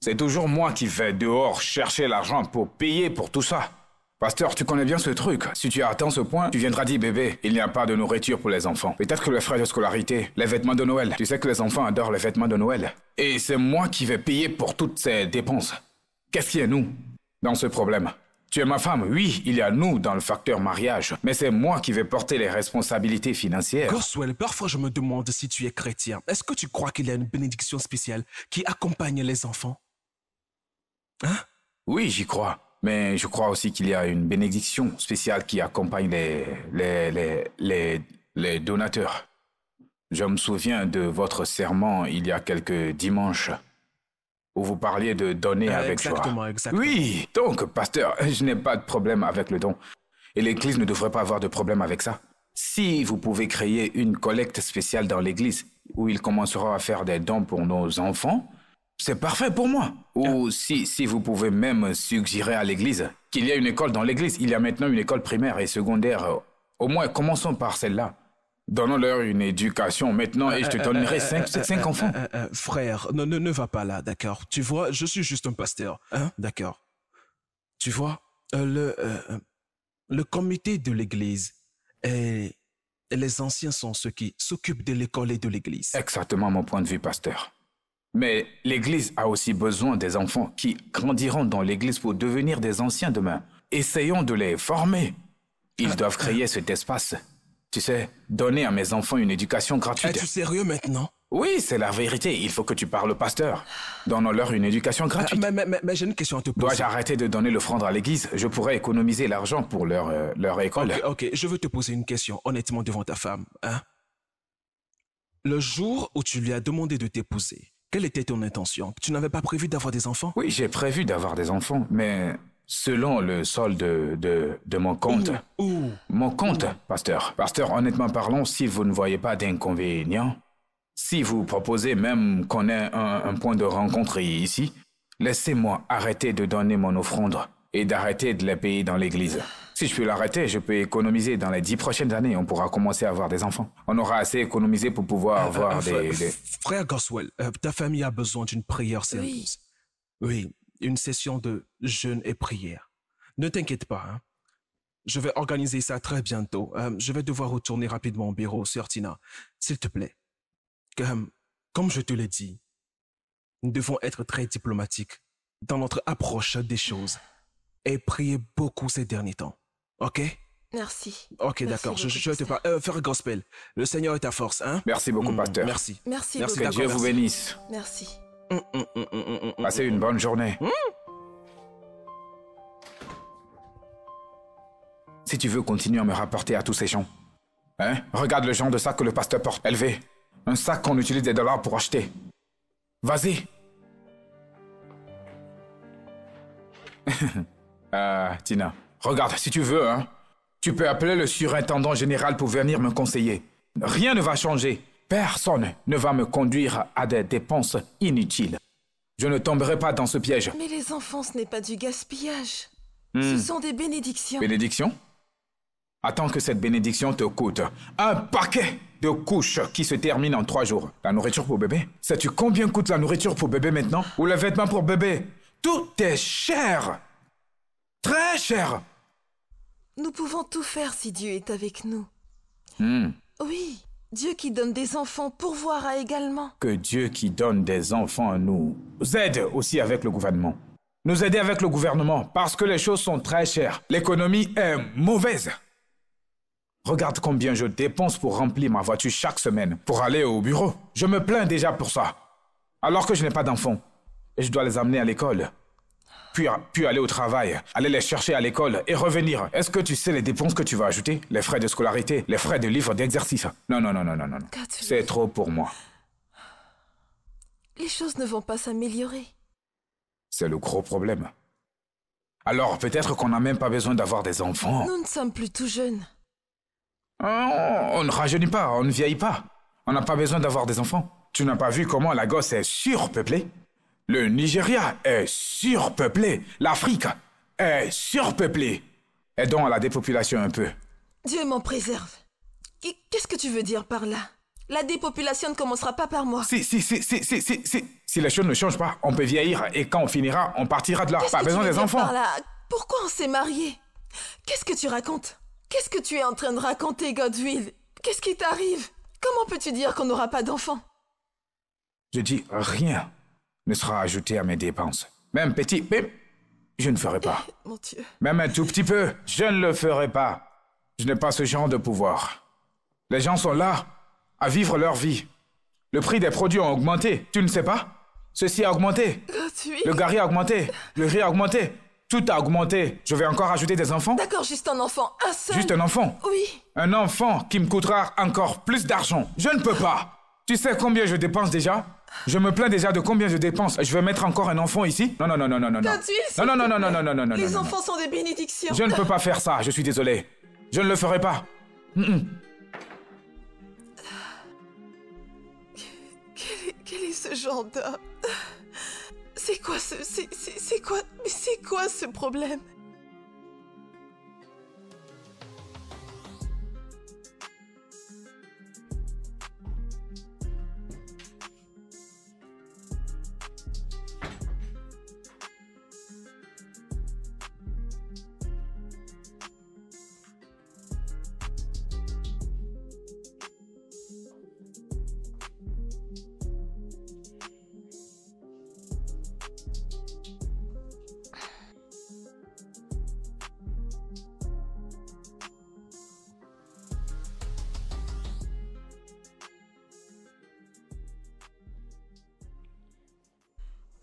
C'est toujours moi qui vais dehors chercher l'argent pour payer pour tout ça. Pasteur, tu connais bien ce truc. Si tu as atteint ce point, tu viendras dire, bébé, il n'y a pas de nourriture pour les enfants. Peut-être que les frais de scolarité, les vêtements de Noël. Tu sais que les enfants adorent les vêtements de Noël. Et c'est moi qui vais payer pour toutes ces dépenses. Qu'est-ce qui est nous dans ce problème? Tu es ma femme, oui, il y a nous dans le facteur mariage, mais c'est moi qui vais porter les responsabilités financières. Goswell, parfois je me demande si tu es chrétien. Est-ce que tu crois qu'il y a une bénédiction spéciale qui accompagne les enfants? Hein? Oui, j'y crois. Mais je crois aussi qu'il y a une bénédiction spéciale qui accompagne les donateurs. Je me souviens de votre sermon il y a quelques dimanches où vous parliez de donner avec joie. Exactement. Oui, donc, pasteur, je n'ai pas de problème avec le don. Et l'Église ne devrait pas avoir de problème avec ça. Si vous pouvez créer une collecte spéciale dans l'Église où ils commenceront à faire des dons pour nos enfants, c'est parfait pour moi. Ou si vous pouvez même suggérer à l'Église qu'il y a une école dans l'Église. Il y a maintenant une école primaire et secondaire. Au moins, commençons par celle-là. Donnons-leur une éducation maintenant et je te donnerai 5 enfants. Frère, ne va pas là, d'accord? Tu vois, je suis juste un pasteur, hein? D'accord. Tu vois, le comité de l'Église et les anciens sont ceux qui s'occupent de l'école et de l'Église. Exactement mon point de vue, pasteur. Mais l'Église a aussi besoin des enfants qui grandiront dans l'Église pour devenir des anciens demain. Essayons de les former. Ils doivent créer cet espace. Tu sais, donner à mes enfants une éducation gratuite. Es-tu sérieux maintenant? Oui, c'est la vérité. Il faut que tu parles au pasteur. Donnons-leur une éducation gratuite. Mais j'ai une question à te poser. Dois-je arrêter de donner l'offrande à l'église? Je pourrais économiser l'argent pour leur école. Ok, je veux te poser une question, honnêtement, devant ta femme. Hein? Le jour où tu lui as demandé de t'épouser, quelle était ton intention? Tu n'avais pas prévu d'avoir des enfants? Oui, j'ai prévu d'avoir des enfants, mais selon le solde de mon compte. Mon compte, pasteur. Pasteur, honnêtement parlons, si vous ne voyez pas d'inconvénient, si vous proposez même qu'on ait un point de rencontre ici, laissez-moi arrêter de donner mon offrande et d'arrêter de les payer dans l'église. Si je peux l'arrêter, je peux économiser dans les 10 prochaines années. On pourra commencer à avoir des enfants. On aura assez économisé pour pouvoir avoir des... Frère Goswell, ta famille a besoin d'une prière sérieuse. Oui, une session de jeûne et prière. Ne t'inquiète pas, hein. Je vais organiser ça très bientôt. Je vais devoir retourner rapidement au bureau, Sœur Tina. S'il te plaît. Comme je te l'ai dit, nous devons être très diplomatiques dans notre approche des choses et prier beaucoup ces derniers temps. OK? Merci. OK, d'accord. Je te parle. Frère Gospel, le Seigneur est ta force, hein? Merci beaucoup, pasteur. Merci. Merci Que beaucoup. Dieu vous bénisse. Merci. Passez une bonne journée. Si tu veux continuer à me rapporter à tous ces gens, hein? Regarde le genre de sac que le pasteur porte. Élevé. Un sac qu'on utilise des dollars pour acheter. Vas-y. Tina, regarde, si tu veux, hein, tu peux appeler le surintendant général pour venir me conseiller. Rien ne va changer. Personne ne va me conduire à des dépenses inutiles. Je ne tomberai pas dans ce piège. Mais les enfants, ce n'est pas du gaspillage. Ce sont des bénédictions. Bénédiction? Attends que cette bénédiction te coûte un paquet de couches qui se terminent en 3 jours. La nourriture pour bébé? Sais-tu combien coûte la nourriture pour bébé maintenant? Ou les vêtements pour bébé? Tout est cher. Très cher. Nous pouvons tout faire si Dieu est avec nous. Hmm. Oui, Dieu qui donne des enfants pourvoira également. Que Dieu qui donne des enfants nous aide aussi avec le gouvernement. Nous aider avec le gouvernement parce que les choses sont très chères. L'économie est mauvaise. Regarde combien je dépense pour remplir ma voiture chaque semaine pour aller au bureau. Je me plains déjà pour ça. Alors que je n'ai pas d'enfants. Et je dois les amener à l'école. Puis aller au travail, aller les chercher à l'école et revenir. Est-ce que tu sais les dépenses que tu vas ajouter? Les frais de scolarité, les frais de livres d'exercice. Non. C'est trop pour moi. Les choses ne vont pas s'améliorer. C'est le gros problème. Alors peut-être qu'on n'a même pas besoin d'avoir des enfants. Nous ne sommes plus tout jeunes. On ne rajeunit pas, on ne vieillit pas. On n'a pas besoin d'avoir des enfants. Tu n'as pas vu comment la gosse est surpeuplée? Le Nigeria est surpeuplé. L'Afrique est surpeuplée. Aidons à la dépopulation un peu. Dieu m'en préserve. Qu'est-ce que tu veux dire par là? La dépopulation ne commencera pas par moi. Si les choses ne changent pas, on peut vieillir et quand on finira, on partira de là. Pas besoin des enfants. Par là? Pourquoi on s'est mariés? Qu'est-ce que tu racontes? Qu'est-ce que tu es en train de raconter, Godwill? Qu'est-ce qui t'arrive? Comment peux-tu dire qu'on n'aura pas d'enfants? Je dis rien ne sera ajouté à mes dépenses. Même petit, je ne ferai pas. Mon Dieu. Même un tout petit peu, je ne le ferai pas. Je n'ai pas ce genre de pouvoir. Les gens sont là à vivre leur vie. Le prix des produits a augmenté, tu ne sais pas? Ceci a augmenté. Godwill. Le gari a augmenté, le riz a augmenté. Tout a augmenté. Je vais encore ajouter des enfants? D'accord, juste un enfant, un seul. Juste un enfant? Oui. Un enfant qui me coûtera encore plus d'argent. Je ne peux pas. Tu sais combien je dépense déjà? Je me plains déjà de combien je dépense. Je vais mettre encore un enfant ici? Non. Godwill, Les enfants sont des bénédictions. Je ne peux pas faire ça, je suis désolé. Je ne le ferai pas. Quel est ce genre d'homme? C'est quoi ce problème?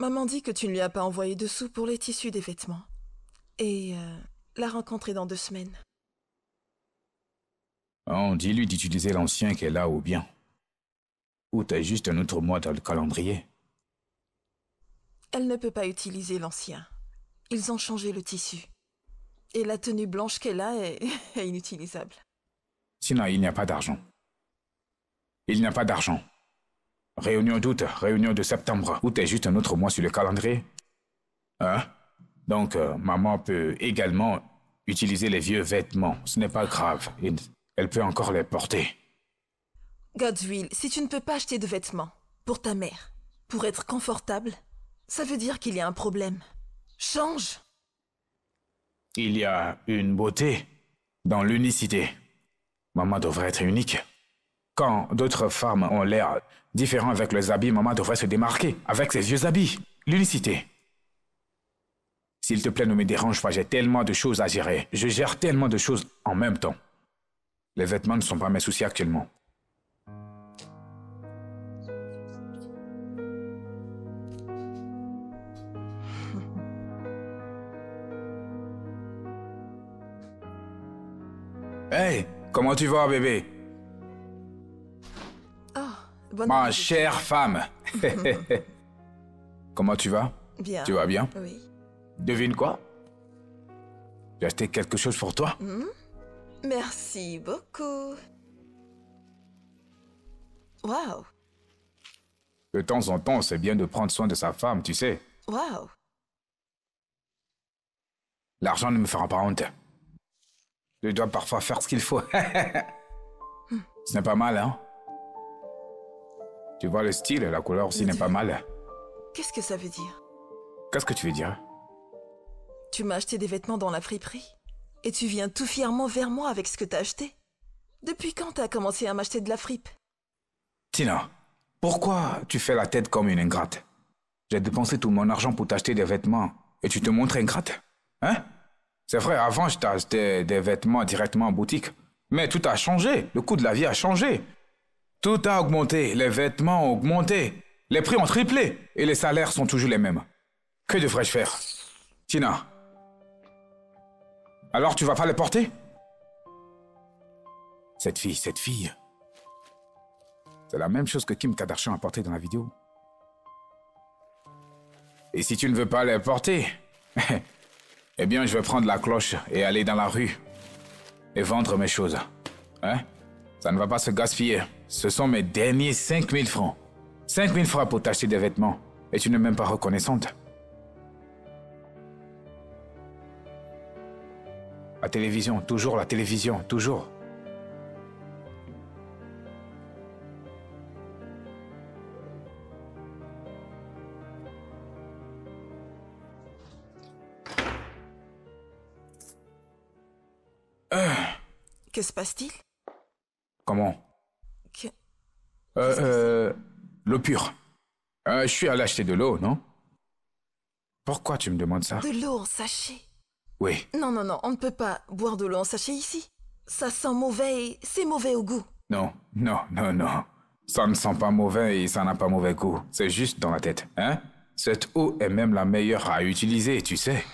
Maman dit que tu ne lui as pas envoyé de sous pour les tissus des vêtements. Et la rencontre est dans 2 semaines. Oh, dis-lui d'utiliser l'ancien qu'elle a ou bien. Ou t'as juste un autre mois dans le calendrier. Elle ne peut pas utiliser l'ancien. Ils ont changé le tissu. Et la tenue blanche qu'elle a est inutilisable. Sinon, il n'y a pas d'argent. Il n'y a pas d'argent. Réunion d'août, réunion de septembre. Ou t'es juste un autre mois sur le calendrier. Hein? Donc, maman peut également utiliser les vieux vêtements. Ce n'est pas grave. Elle peut encore les porter. Godwill, si tu ne peux pas acheter de vêtements pour ta mère, pour être confortable, ça veut dire qu'il y a un problème. Change! Il y a une beauté dans l'unicité. Maman devrait être unique. Quand d'autres femmes ont l'air différents avec leurs habits, maman devrait se démarquer avec ses vieux habits. L'unicité. S'il te plaît, ne me dérange pas, j'ai tellement de choses à gérer. Je gère tellement de choses en même temps. Les vêtements ne sont pas mes soucis actuellement. Hey, comment tu vas, bébé? Bonne Ma nuit. chère femme. Comment tu vas? Bien. Tu vas bien? Oui. Devine quoi? J'ai acheté quelque chose pour toi. Merci beaucoup. Waouh. De temps en temps, c'est bien de prendre soin de sa femme, tu sais. Waouh. L'argent ne me fera pas honte. Je dois parfois faire ce qu'il faut. Ce n'est pas mal, hein? Tu vois le style, la couleur aussi n'est pas mal. Qu'est-ce que ça veut dire? Qu'est-ce que tu veux dire? Tu m'as acheté des vêtements dans la friperie? Et tu viens tout fièrement vers moi avec ce que t'as acheté. Depuis quand t'as commencé à m'acheter de la fripe? Tina, pourquoi tu fais la tête comme une ingrate? J'ai dépensé tout mon argent pour t'acheter des vêtements et tu te montres ingrate. Hein? C'est vrai, avant, je t'achetais des vêtements directement en boutique. Mais tout a changé. Le coût de la vie a changé. Tout a augmenté. Les vêtements ont augmenté. Les prix ont triplé. Et les salaires sont toujours les mêmes. Que devrais-je faire? Tina. Alors tu vas pas les porter? Cette fille. C'est la même chose que Kim Kardashian a porté dans la vidéo. Et si tu ne veux pas les porter, eh bien je vais prendre la cloche et aller dans la rue et vendre mes choses. Hein? Ça ne va pas se gaspiller. Ce sont mes derniers 5000 francs. 5000 francs pour t'acheter des vêtements. Et tu n'es même pas reconnaissante. La télévision, toujours la télévision, toujours. Que se passe-t-il? Comment? L'eau pure. Je suis allé acheter de l'eau, non? Pourquoi tu me demandes ça? De l'eau en sachet? Oui. Non, on ne peut pas boire de l'eau en sachet ici. Ça sent mauvais et c'est mauvais au goût. Non. Ça ne sent pas mauvais et ça n'a pas mauvais goût. C'est juste dans la tête, hein? Cette eau est même la meilleure à utiliser, tu sais.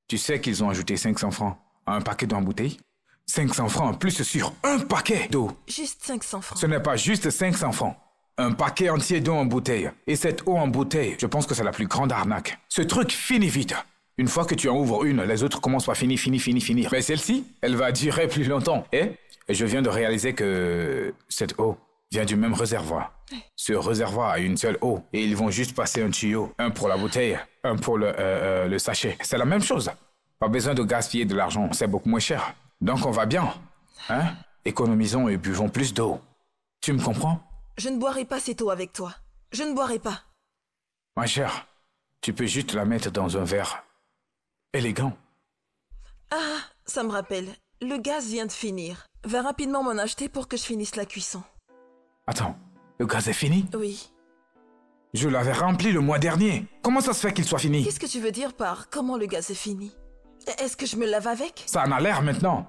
Tu sais qu'ils ont ajouté 500 francs à un paquet d'eau en bouteille? 500 francs en plus sur un paquet d'eau. Juste 500 francs. Ce n'est pas juste 500 francs. Un paquet entier d'eau en bouteille. Et cette eau en bouteille, je pense que c'est la plus grande arnaque. Ce truc finit vite. Une fois que tu en ouvres une, les autres commencent par finir. Mais celle-ci, elle va durer plus longtemps. Et je viens de réaliser que cette eau vient du même réservoir. Ce réservoir a une seule eau. Et ils vont juste passer un tuyau. Un pour la bouteille, un pour le sachet. C'est la même chose. Pas besoin de gaspiller de l'argent. C'est beaucoup moins cher. Donc on va bien. Hein? Économisons et buvons plus d'eau. Tu me comprends? Je ne boirai pas cette eau avec toi. Je ne boirai pas. Ma chère, tu peux juste la mettre dans un verre élégant. Ah, ça me rappelle. Le gaz vient de finir. Va rapidement m'en acheter pour que je finisse la cuisson. Attends, le gaz est fini? Oui. Je l'avais rempli le mois dernier. Comment ça se fait qu'il soit fini? Qu'est-ce que tu veux dire par comment le gaz est fini? Est-ce que je me lave avec? Ça en a l'air maintenant.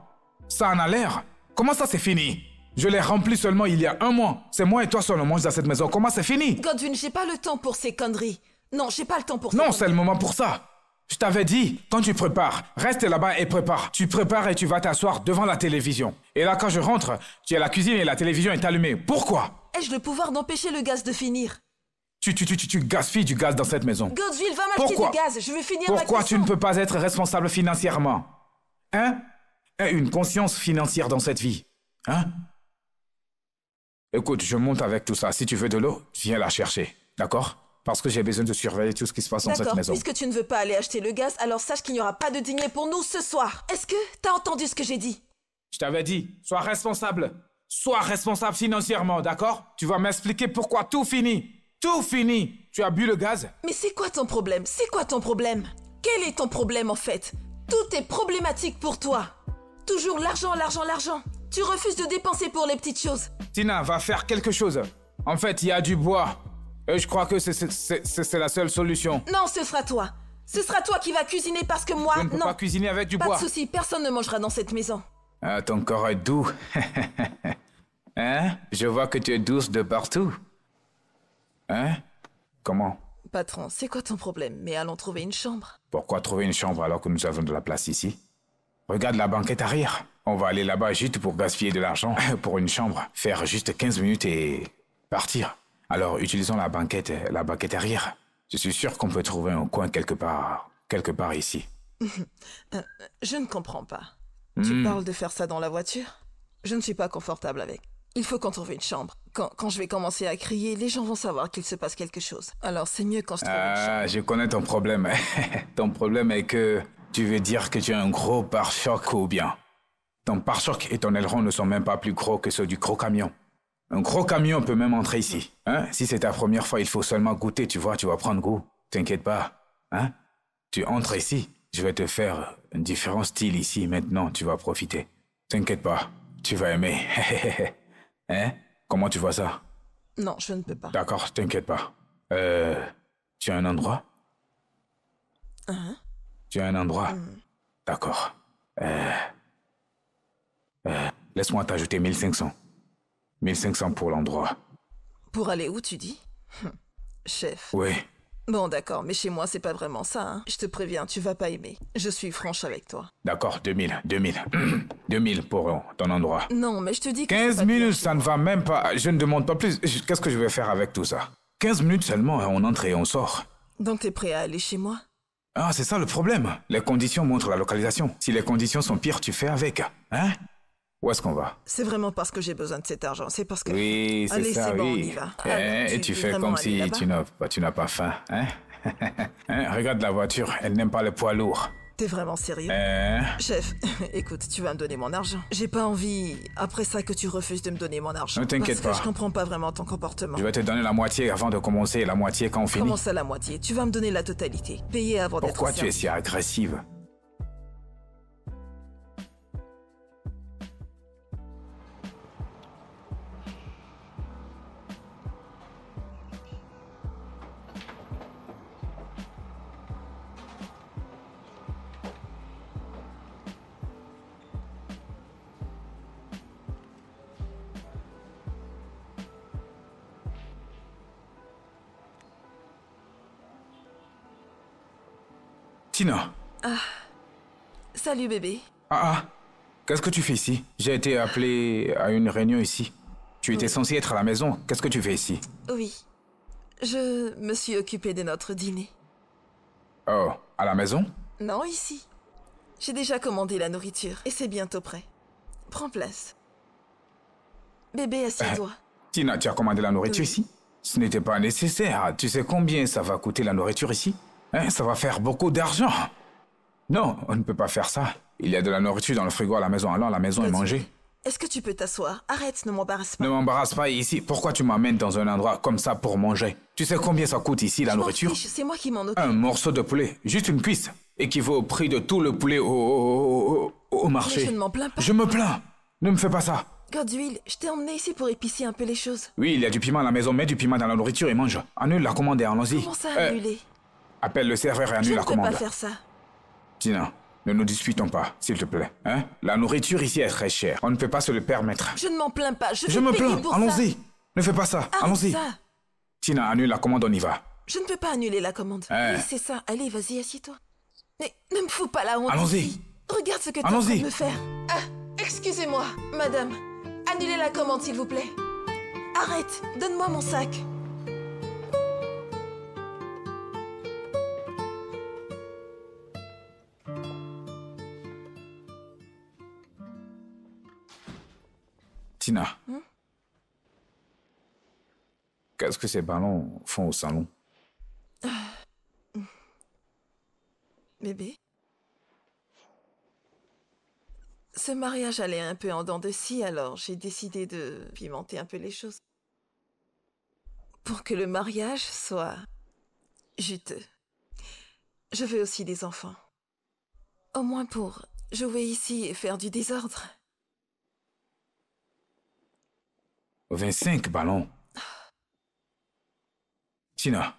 Ça en a l'air. Comment ça c'est fini? Je l'ai rempli seulement il y a un mois. C'est moi et toi seul on mange dans cette maison. Comment c'est fini? Godwin, j'ai pas le temps pour ces conneries. Non, j'ai pas le temps pour ça. Non, c'est le moment pour ça. Je t'avais dit, quand tu prépares, reste là-bas et prépare. Tu prépares et tu vas t'asseoir devant la télévision. Et là, quand je rentre, tu es à la cuisine et la télévision est allumée. Pourquoi? Ai-je le pouvoir d'empêcher le gaz de finir? Tu gaspilles du gaz dans cette maison. Godwin, va m'acheter du gaz. Je veux finir ma cuisson. Pourquoi tu ne peux pas être responsable financièrement? Hein? Et une conscience financière dans cette vie. Hein? Écoute, je monte avec tout ça. Si tu veux de l'eau, viens la chercher. D'accord? Parce que j'ai besoin de surveiller tout ce qui se passe dans cette maison. Puisque tu ne veux pas aller acheter le gaz, alors sache qu'il n'y aura pas de dîner pour nous ce soir. Est-ce que t'as entendu ce que j'ai dit? Je t'avais dit, sois responsable. Sois responsable financièrement, d'accord? Tu vas m'expliquer pourquoi tout finit. Tout fini. Tu as bu le gaz? Mais c'est quoi ton problème? C'est quoi ton problème? Quel est ton problème en fait? Tout est problématique pour toi. Toujours l'argent. Tu refuses de dépenser pour les petites choses. Tina, va faire quelque chose. En fait, il y a du bois. Et je crois que c'est la seule solution. Non, ce sera toi. Ce sera toi qui vas cuisiner parce que moi, je ne peux pas cuisiner avec du bois. Pas de souci, personne ne mangera dans cette maison. Ah, ton corps est doux. Hein? Je vois que tu es douce de partout. Hein? Comment? Patron, c'est quoi ton problème? Mais allons trouver une chambre. Pourquoi trouver une chambre alors que nous avons de la place ici? Regarde la banquette arrière. On va aller là-bas juste pour gaspiller de l'argent pour une chambre. Faire juste 15 minutes et partir. Alors, utilisons la banquette arrière. Je suis sûr qu'on peut trouver un coin quelque part ici. Je ne comprends pas. Tu parles de faire ça dans la voiture? Je ne suis pas confortable avec. Il faut qu'on trouve une chambre. Quand je vais commencer à crier, les gens vont savoir qu'il se passe quelque chose. Alors c'est mieux quand je trouve une chambre. Ah, je connais ton problème. Ton problème est que tu veux dire que tu as un gros pare-choc ou bien. Ton pare-choc et ton aileron ne sont même pas plus gros que ceux du gros camion. Un gros camion peut même entrer ici. Hein? Si c'est ta première fois, il faut seulement goûter, tu vois, tu vas prendre goût. T'inquiète pas. Hein? Tu entres ici Je vais te faire un différent style ici, maintenant, tu vas profiter. T'inquiète pas, tu vas aimer. Hein? Comment tu vois ça? Non, je ne peux pas. D'accord, t'inquiète pas. Tu as un endroit? Tu as un endroit? D'accord. Laisse-moi t'ajouter 1500. 1500 pour l'endroit. Pour aller où, tu dis? Chef. Oui. Bon, d'accord, mais chez moi, c'est pas vraiment ça, hein. Je te préviens, tu vas pas aimer. Je suis franche avec toi. D'accord, 2000. 2000 pour ton endroit. Non, mais je te dis que... 15 c'est pas bien minutes, chez ça ne va même pas. Je ne demande pas plus. Qu'est-ce que je vais faire avec tout ça? 15 minutes seulement, on entre et on sort. Donc t'es prêt à aller chez moi? Ah, c'est ça le problème. Les conditions montrent la localisation. Si les conditions sont pires, tu fais avec. Hein? Où est-ce qu'on va? C'est vraiment parce que j'ai besoin de cet argent. C'est parce que... Oui, c'est Allez, ça, c'est bon, on oui. y va. Et tu veux fais vraiment comme aller si là-bas? tu n'as pas faim, hein? Hein, regarde la voiture, elle n'aime pas les poids lourds. T'es vraiment sérieux? Hein? Chef, écoute, tu vas me donner mon argent. J'ai pas envie, après ça, que tu refuses de me donner mon argent. Ne t'inquiète Parce pas. que je comprends pas vraiment ton comportement. Je vais te donner la moitié avant de commencer, la moitié quand on finit. Comment ça, la moitié? Tu vas me donner la totalité. Payer avant d'être Pourquoi tu es servi. si agressive? Tina. Salut, bébé. Ah, qu'est-ce que tu fais ici? J'ai été appelé à une réunion ici. Tu étais censé être à la maison. Qu'est-ce que tu fais ici? Oui. Je me suis occupée de notre dîner. Oh, à la maison? Non, ici. J'ai déjà commandé la nourriture et c'est bientôt prêt. Prends place. Bébé, assieds-toi. Tina, tu as commandé la nourriture Oui. ici? Ce n'était pas nécessaire. Tu sais combien ça va coûter la nourriture ici? Hein, ça va faire beaucoup d'argent. Non, on ne peut pas faire ça. Il y a de la nourriture dans le frigo à la maison. Allons à la maison et Vas-y. manger. Est-ce que tu peux t'asseoir? Arrête, ne m'embarrasse pas. Ne m'embarrasse pas ici. Pourquoi tu m'amènes dans un endroit comme ça pour manger? Tu sais combien ça coûte ici, la Je m'en nourriture? fiche, c'est moi qui m'en occupe. Un morceau de poulet, juste une cuisse, équivaut au prix de tout le poulet au marché. Mais je ne m'en plains pas. Je me plains. Ne me fais pas ça. Godwill, je t'ai emmené ici pour épicer un peu les choses. Oui, il y a du piment à la maison. Mets du piment dans la nourriture et mange. Annule la commande et allons-y. Comment ça, annuler? Appelle le serveur et Je annule ne la peux commande. pas faire ça. Tina, ne nous disputons pas, s'il te plaît. Hein? La nourriture ici est très chère. On ne peut pas se le permettre. Je ne m'en plains pas. Je Je vais me payer plains. pour Allons-y. Ne fais pas ça. ça. Arrête Allons-y. ça. Tina, annule la commande, on y va. Je ne peux pas annuler la commande. Hein. Oui, c'est ça. Allez, vas-y, assieds-toi. Mais ne me fous pas la honte. Allons-y. ici. Regarde ce que tu es en train Allons-y. de me faire. Ah, excusez-moi, madame. Annulez la commande, s'il vous plaît. Arrête. Donne-moi mon sac. Tina. Qu'est-ce que ces ballons font au salon? Bébé. Ce mariage allait un peu en dents de scie, alors j'ai décidé de pimenter un peu les choses. Pour que le mariage soit juteux. Je veux aussi des enfants. Au moins pour jouer ici et faire du désordre. 25 ballons. Tina.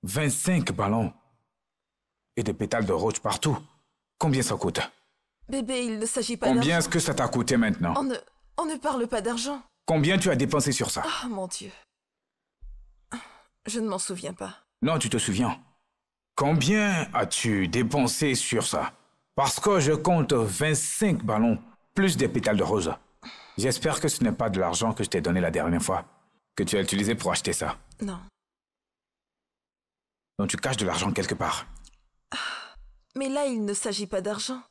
25 ballons. Et des pétales de rose partout. Combien ça coûte? Bébé, il ne s'agit pas Combien d'argent. est-ce que ça t'a coûté maintenant? On ne parle pas d'argent. Combien tu as dépensé sur ça? Oh mon Dieu. Je ne m'en souviens pas. Non, tu te souviens. Combien as-tu dépensé sur ça? Parce que je compte 25 ballons, plus des pétales de rose. J'espère que ce n'est pas de l'argent que je t'ai donné la dernière fois, que tu as utilisé pour acheter ça. Non. Donc tu caches de l'argent quelque part. Mais là, il ne s'agit pas d'argent.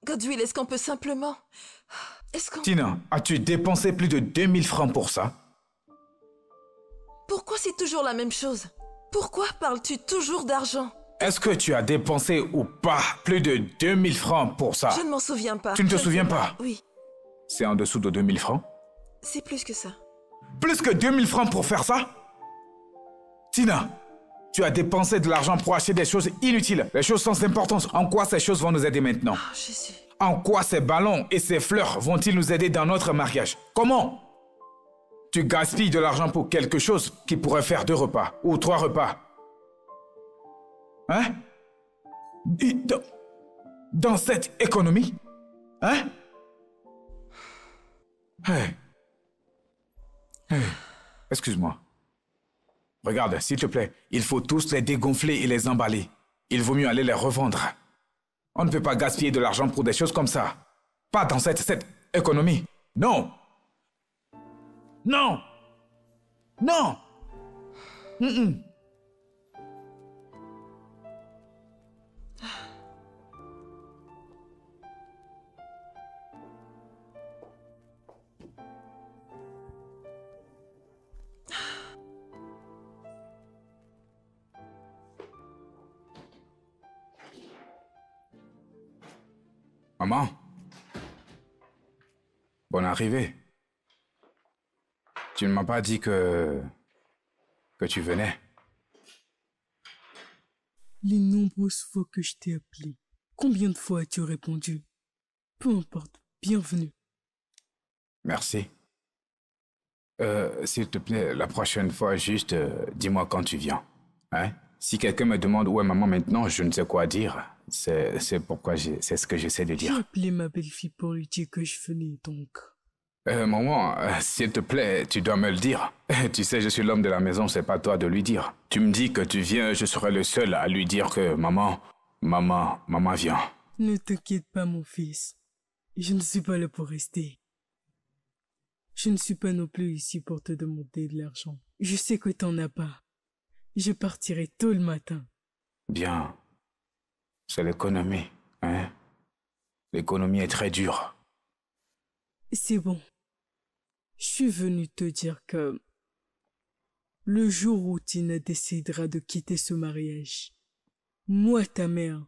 Godwill, est-ce qu'on peut simplement... Est-ce qu'on... Tina, as-tu dépensé plus de 2000 francs pour ça? Pourquoi c'est toujours la même chose? Pourquoi parles-tu toujours d'argent? Est-ce que tu as dépensé ou pas plus de 2000 francs pour ça? Je ne m'en souviens pas. Tu ne te Je souviens sais pas? Oui, C'est en dessous de 2000 francs? c'est plus que ça. Plus que 2000 francs pour faire ça? Tina, Tu as dépensé de l'argent pour acheter des choses inutiles, des choses sans importance. En quoi ces choses vont nous aider maintenant? Oh, Jésus. En quoi ces ballons et ces fleurs vont-ils nous aider dans notre mariage? Comment? Tu gaspilles de l'argent pour quelque chose qui pourrait faire 2 repas ou 3 repas. Hein? Dans cette économie? Hein? Hey. Hey. Excuse-moi. Regarde, s'il te plaît, il faut tous les dégonfler et les emballer. Il vaut mieux aller les revendre. On ne peut pas gaspiller de l'argent pour des choses comme ça. Pas dans cette économie. Non. Non. Non. Mm-mm. Maman, bonne arrivée. Tu ne m'as pas dit que tu venais. Les nombreuses fois que je t'ai appelé, combien de fois as-tu répondu? Peu importe, bienvenue. Merci. S'il te plaît, la prochaine fois, juste dis-moi quand tu viens. Hein? Si quelqu'un me demande où est maman maintenant, je ne sais quoi dire. C'est pourquoi c'est ce que j'essaie de J'ai dire. appelé ma belle-fille pour lui dire que je venais donc. Maman, s'il te plaît, tu dois me le dire. Tu sais, je suis l'homme de la maison, c'est pas toi de lui dire. Tu me dis que tu viens, je serai le seul à lui dire que maman vient. Ne t'inquiète pas, mon fils. Je ne suis pas là pour rester. Je ne suis pas non plus ici pour te demander de l'argent. Je sais que t'en as pas. Je partirai tôt le matin. Bien. C'est l'économie, hein? L'économie est très dure. C'est bon. Je suis venu te dire que le jour où Tina décidera de quitter ce mariage, moi, ta mère,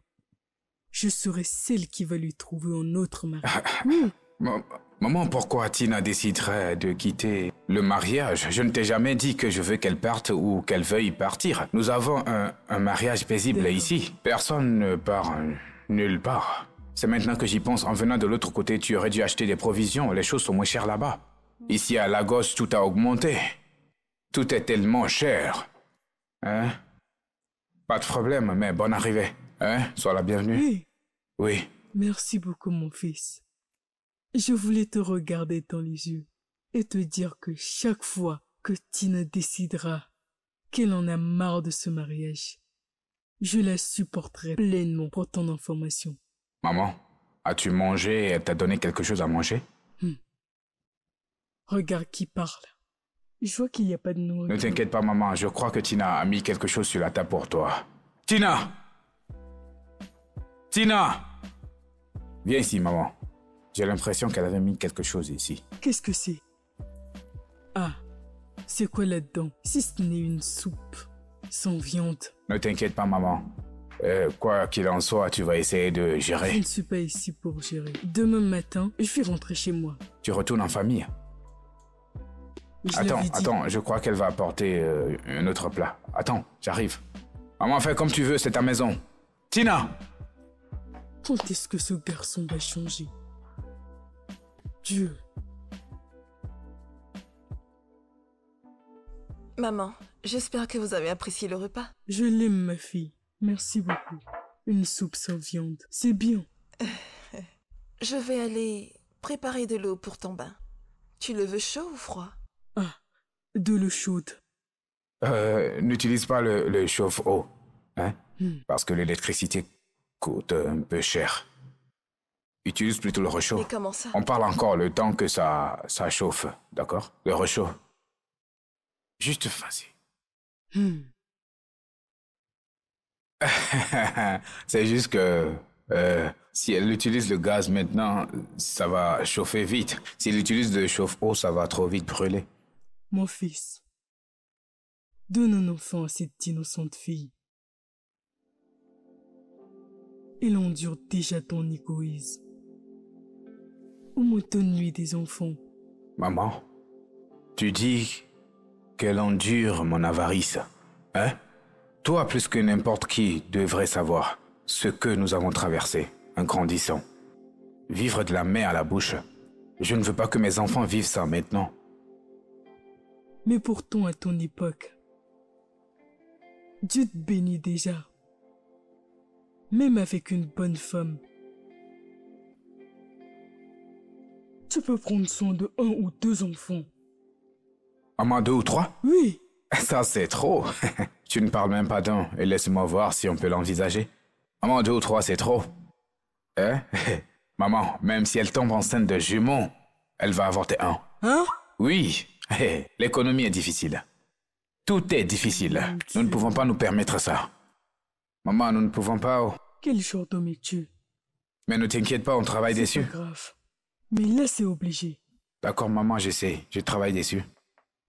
je serai celle qui va lui trouver un autre mari. Oui. Maman, pourquoi Tina déciderait de quitter le mariage? Je ne t'ai jamais dit que je veux qu'elle parte ou qu'elle veuille partir. Nous avons un mariage paisible ici. Personne ne part nulle part. C'est maintenant que j'y pense. En venant de l'autre côté, tu aurais dû acheter des provisions. Les choses sont moins chères là-bas. Ici, à Lagos, tout a augmenté. Tout est tellement cher. Hein? Pas de problème, mais bonne arrivée. Hein? Sois la bienvenue. Oui. Oui. Merci beaucoup, mon fils. Je voulais te regarder dans les yeux et te dire que chaque fois que Tina décidera qu'elle en a marre de ce mariage, je la supporterai pleinement pour ton information. Maman, as-tu mangé? Elle t'a donné quelque chose à manger? Regarde qui parle. Je vois qu'il n'y a pas de nourriture. Ne t'inquiète pas, maman. Je crois que Tina a mis quelque chose sur la table pour toi. Tina! Tina! Viens ici, maman. J'ai l'impression qu'elle avait mis quelque chose ici. Qu'est-ce que c'est? Ah, c'est quoi là-dedans? Si ce n'est une soupe sans viande. Ne t'inquiète pas, maman. Quoi qu'il en soit, tu vas essayer de Je gérer. ne suis pas ici pour gérer. Demain matin, je vais rentrer chez moi. Tu retournes en famille. Je l'avais dit. Attends, je crois qu'elle va apporter un autre plat. Attends, j'arrive. Maman, fais comme tu veux, c'est ta maison. Tina! Quand est-ce que ce garçon va changer? Dieu. Maman, j'espère que vous avez apprécié le repas. Je l'aime, ma fille. Merci beaucoup. Une soupe sans viande, c'est bien. Je vais aller préparer de l'eau pour ton bain. Tu le veux chaud ou froid? Ah, de l'eau chaude. N'utilise pas le chauffe-eau, hein? Parce que l'électricité coûte un peu cher. Utilise plutôt le réchaud. Et comment ça? On parle encore le temps que ça chauffe, d'accord? Le réchaud. Juste vas-y. C'est juste que si elle utilise le gaz maintenant, ça va chauffer vite. Si elle utilise le chauffe-eau, ça va trop vite brûler. Mon fils, donne un enfant à cette innocente fille. Elle endure déjà ton égoïsme. Au moins donne-lui des enfants. Maman, tu dis qu'elle endure mon avarice, hein? Toi, plus que n'importe qui, devrais savoir ce que nous avons traversé en grandissant. Vivre de la main à la bouche. Je ne veux pas que mes enfants vivent ça maintenant. Mais pourtant, à ton époque, Dieu te bénit déjà. Même avec une bonne femme. Tu peux prendre soin de 1 ou 2 enfants. Maman, 2 ou 3? Oui. Ça, c'est trop. Tu ne parles même pas d'un et laisse-moi voir si on peut l'envisager. Maman, 2 ou 3, c'est trop. Hein? Maman, même si elle tombe enceinte de jumeaux, elle va avorter 1. Hein? Oui, l'économie est difficile. Tout est difficile. Nous ne pouvons pas nous permettre ça. Maman, nous ne pouvons pas... Quel genre d'homme es-tu? Mais ne t'inquiète pas, on travaille dessus. C'est pas grave. Mais là, c'est obligé. D'accord, maman, j'essaie. Je travaille dessus.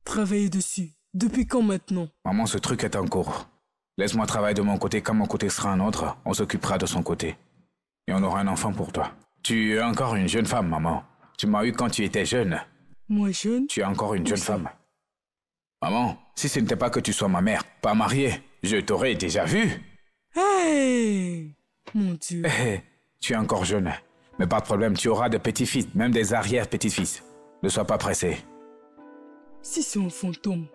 Travailler dessus. Depuis quand maintenant? Maman, ce truc est en cours. Laisse-moi travailler de mon côté. Quand mon côté sera un autre, on s'occupera de son côté. Et on aura un enfant pour toi. Tu es encore une jeune femme, maman. Tu m'as eu quand tu étais jeune. Moi jeune? Tu es encore une jeune femme. Maman, si ce n'était pas que tu sois ma mère, pas mariée, je t'aurais déjà vu. Hey! Mon Dieu. Tu es encore jeune. Mais pas de problème, tu auras des petits-fils, même des arrière-petits-fils. Ne sois pas pressé. Si c'est un fantôme,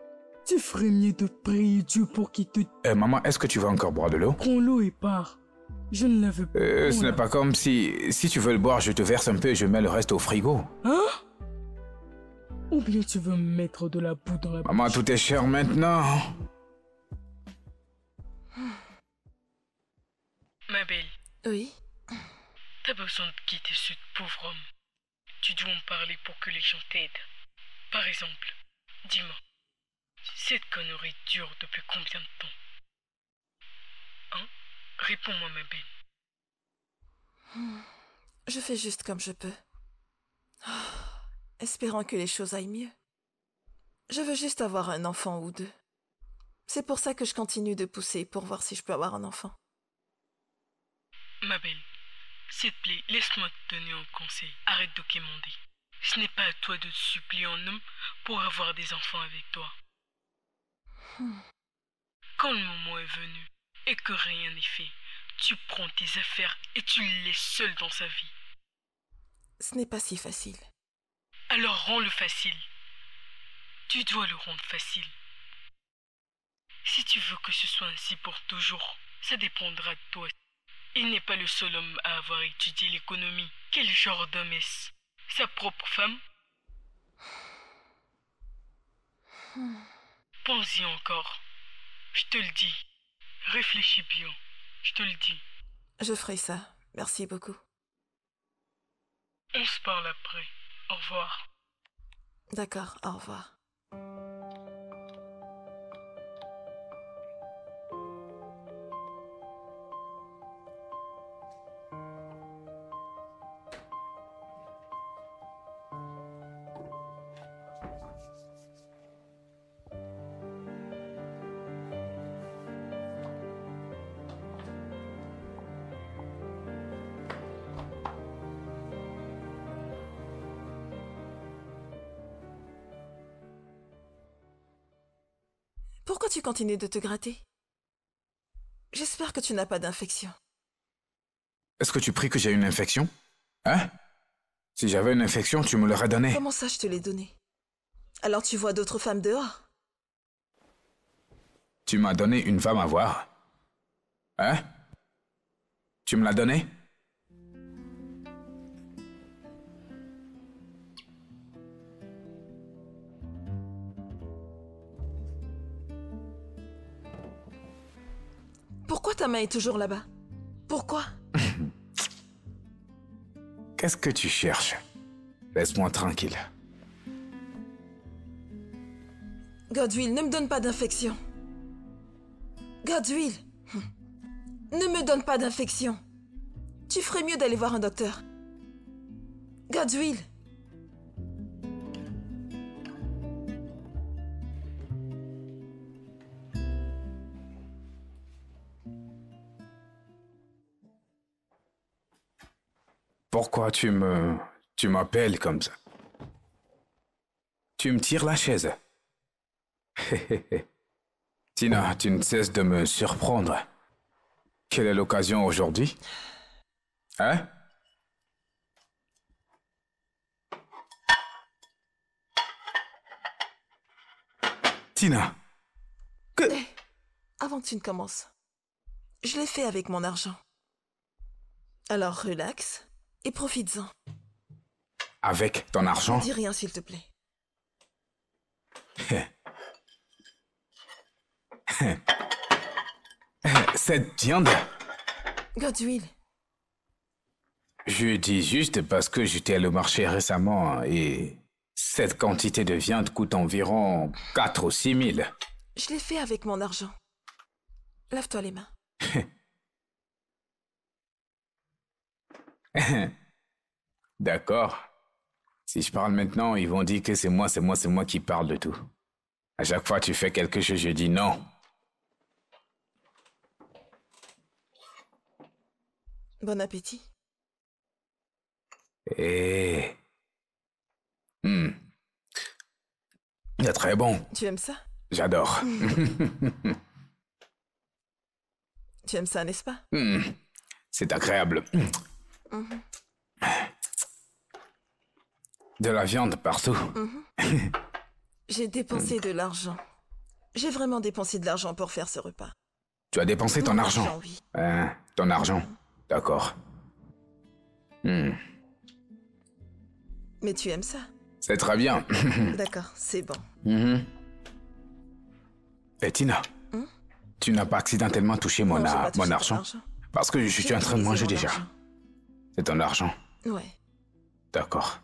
tu ferais mieux de prier Dieu pour qu'il te... Maman, est-ce que tu veux encore boire de l'eau? Prends l'eau et pars. Je ne la veux pas. Ce n'est pas comme si tu veux le boire, je te verse un peu et je mets le reste au frigo. Hein? Ou bien tu veux me mettre de la boue dans la bouche? Maman, tout est cher maintenant. Ma belle, Oui. t'as besoin de quitter ce pauvre homme. Tu dois en parler pour que les gens t'aident. Par exemple, dis-moi, cette connerie dure depuis combien de temps? Hein? Réponds-moi, ma belle. Je fais juste comme je peux. Espérant que les choses aillent mieux. Je veux juste avoir un enfant ou 2. C'est pour ça que je continue de pousser pour voir si je peux avoir un enfant. Ma belle, s'il te plaît, laisse-moi te donner un conseil. Arrête de quémander. Ce n'est pas à toi de te supplier en homme pour avoir des enfants avec toi. Quand le moment est venu et que rien n'est fait, tu prends tes affaires et tu le laisses seul dans sa vie. Ce n'est pas si facile. Alors rends-le facile. Tu dois le rendre facile. Si tu veux que ce soit ainsi pour toujours, ça dépendra de toi. Il n'est pas le seul homme à avoir étudié l'économie. Quel genre d'homme est-ce? Sa propre femme? Pense-y encore. Je te le dis. Réfléchis bien. Je te le dis. Je ferai ça. Merci beaucoup. On se parle après. Au revoir. D'accord, au revoir. Pourquoi tu continues de te gratter? J'espère que tu n'as pas d'infection. Est-ce que tu pries que j'ai une infection? Hein? Si j'avais une infection, tu me l'aurais donnée. Comment ça, je te l'ai donné? Alors tu vois d'autres femmes dehors? Tu m'as donné une femme à voir. Hein? Tu me l'as donnée? Pourquoi ta main est toujours là-bas? Pourquoi? Qu'est-ce que tu cherches? Laisse-moi tranquille. Godwill, ne me donne pas d'infection. Godwill, ne me donne pas d'infection. Tu ferais mieux d'aller voir un docteur. Godwill. Pourquoi tu m'appelles comme ça? Tu me tires la chaise. Tina, tu ne cesses de me surprendre. Quelle est l'occasion aujourd'hui? Hein? Tina, que... Avant que tu ne commences, je l'ai fait avec mon argent. Alors relax et profites-en. Avec ton argent? Ne dis rien s'il te plaît. Cette viande, Godwill, je dis juste parce que j'étais allé au marché récemment et cette quantité de viande coûte environ 4 ou 6 000. je l'ai fait avec mon argent. Lave-toi les mains. D'accord. Si je parle maintenant, ils vont dire que c'est moi qui parle de tout. À chaque fois que tu fais quelque chose, je dis non. Bon appétit. Et... C'est très bon. Tu aimes ça? J'adore. Tu aimes ça, n'est-ce pas? C'est agréable. De la viande partout. J'ai dépensé de l'argent. J'ai vraiment dépensé de l'argent pour faire ce repas. Tu as dépensé ton Mon argent. oui. Ton argent. D'accord. Mais tu aimes ça? C'est très bien. D'accord, c'est bon. Et Tina, tu n'as pas accidentellement touché mon, Non, j'ai pas touché mon ton argent? argent. Parce que je J'ai suis en train de utilisé manger mon déjà. argent. C'est ton argent. Ouais. D'accord.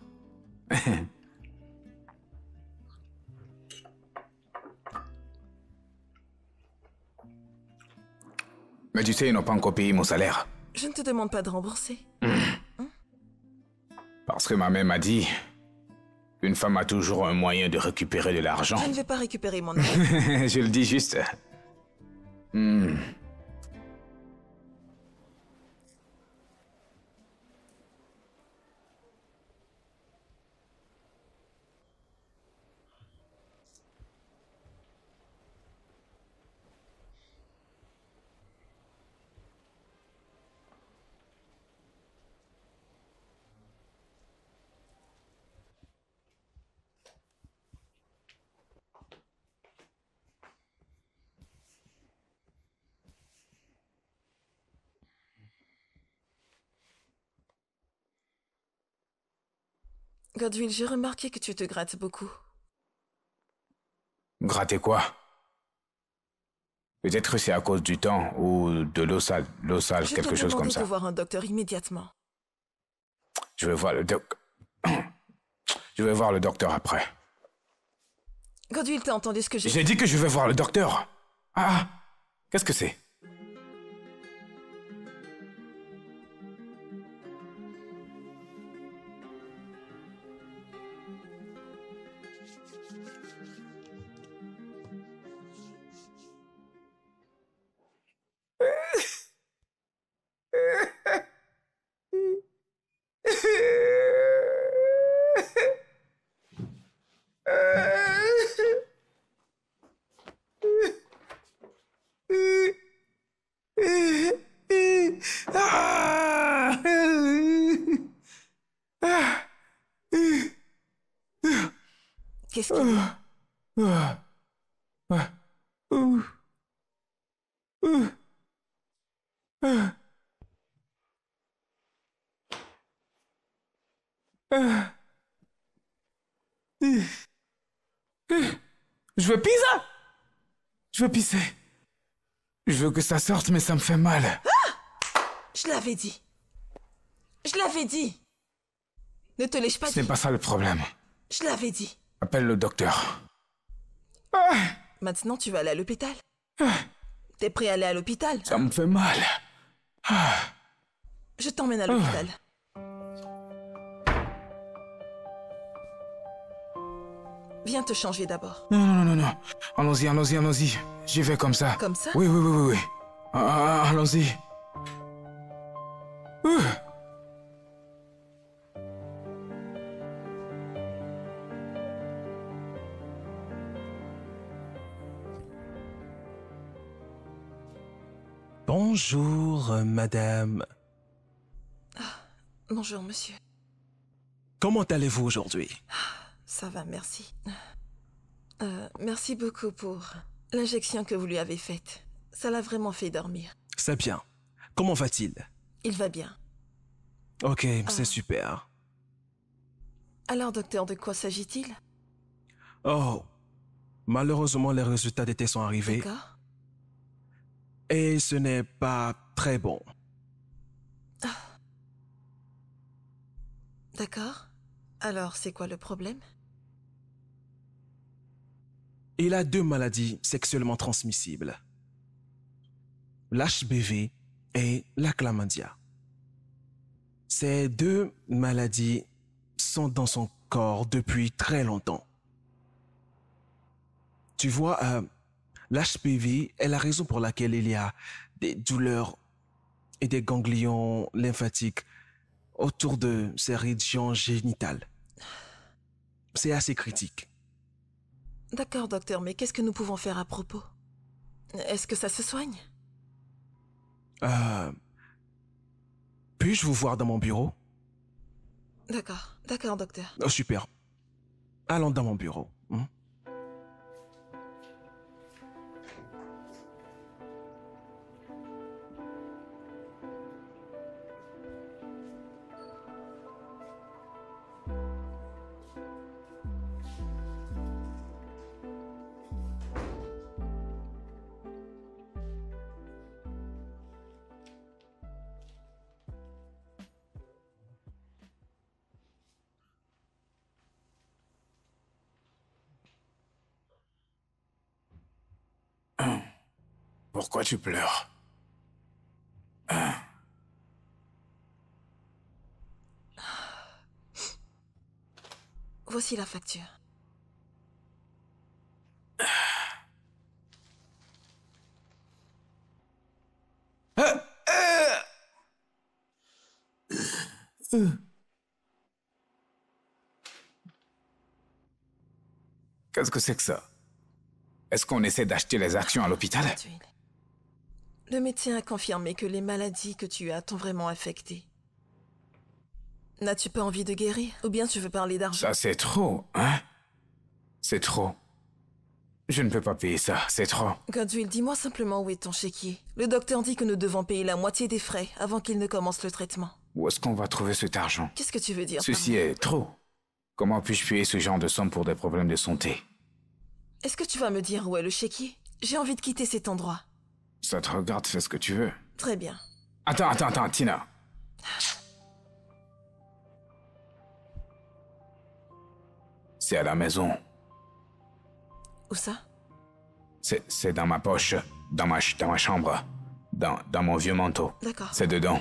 Mais tu sais, ils n'ont pas encore payé mon salaire. Je ne te demande pas de rembourser. Parce que ma mère m'a dit... Une femme a toujours un moyen de récupérer de l'argent. Je ne vais pas récupérer mon argent. Je le dis juste. Godwill, j'ai remarqué que tu te grattes beaucoup. Gratter quoi? Peut-être que c'est à cause du temps ou de l'eau sale, Je quelque te chose comme demande ça. de voir un docteur immédiatement. Je vais voir le Je vais voir le docteur après. Godwill, t'as entendu ce que j'ai J'ai dit que je vais voir le docteur. Ah, qu'est-ce que c'est? Qu'est-ce qu'il y a? Je veux pisser. Je veux pisser. Je veux que ça sorte, mais ça me fait mal. Je l'avais dit. Je l'avais dit. Ne te l'ai-je pas Ce n'est dit? pas ça le problème. Je l'avais dit. Appelle le docteur. Maintenant, tu vas aller à l'hôpital. T'es prêt à aller à l'hôpital? Ça me fait mal. Je t'emmène à l'hôpital. Viens te changer d'abord. Non. Allons-y. J'y vais comme ça. Comme ça? Oui. Allons-y. Bonjour, madame. Bonjour, monsieur. Comment allez-vous aujourd'hui? Ça va, merci. Merci beaucoup pour l'injection que vous lui avez faite. Ça l'a vraiment fait dormir. C'est bien. Comment va-t-il? Il va bien. Ok, c'est super. Alors, docteur, de quoi s'agit-il? Oh, malheureusement, les résultats des tests sont arrivés D'accord. et ce n'est pas très bon. D'accord. Alors, c'est quoi le problème? Il a 2 maladies sexuellement transmissibles. L'HPV et la chlamydia. Ces 2 maladies sont dans son corps depuis très longtemps. Tu vois, l'HPV est la raison pour laquelle il y a des douleurs et des ganglions lymphatiques autour de ces régions génitales. C'est assez critique. D'accord, docteur, mais qu'est-ce que nous pouvons faire à propos? Est-ce que ça se soigne? Puis-je vous voir dans mon bureau? D'accord. D'accord, docteur. Oh, super. Allons dans mon bureau. Pourquoi tu pleures? Voici la facture. Qu'est-ce que c'est que ça? Est-ce qu'on essaie d'acheter les actions à l'hôpital? Le médecin a confirmé que les maladies que tu as t'ont vraiment affecté. N'as-tu pas envie de guérir? Ou bien tu veux parler d'argent? Ça, c'est trop, hein? C'est trop. Je ne peux pas payer ça, c'est trop. Godwill, dis-moi simplement où est ton chéquier. Le docteur dit que nous devons payer la moitié des frais avant qu'il ne commence le traitement. Où est-ce qu'on va trouver cet argent? Qu'est-ce que tu veux dire Ceci par là? est trop. Comment puis-je payer ce genre de somme pour des problèmes de santé? Est-ce que tu vas me dire où est le chéquier? J'ai envie de quitter cet endroit. Ça te regarde, fais ce que tu veux. Très bien. Attends, Tina. C'est à la maison. Où ça? C'est dans ma poche, dans ma chambre, dans mon vieux manteau. D'accord. C'est dedans.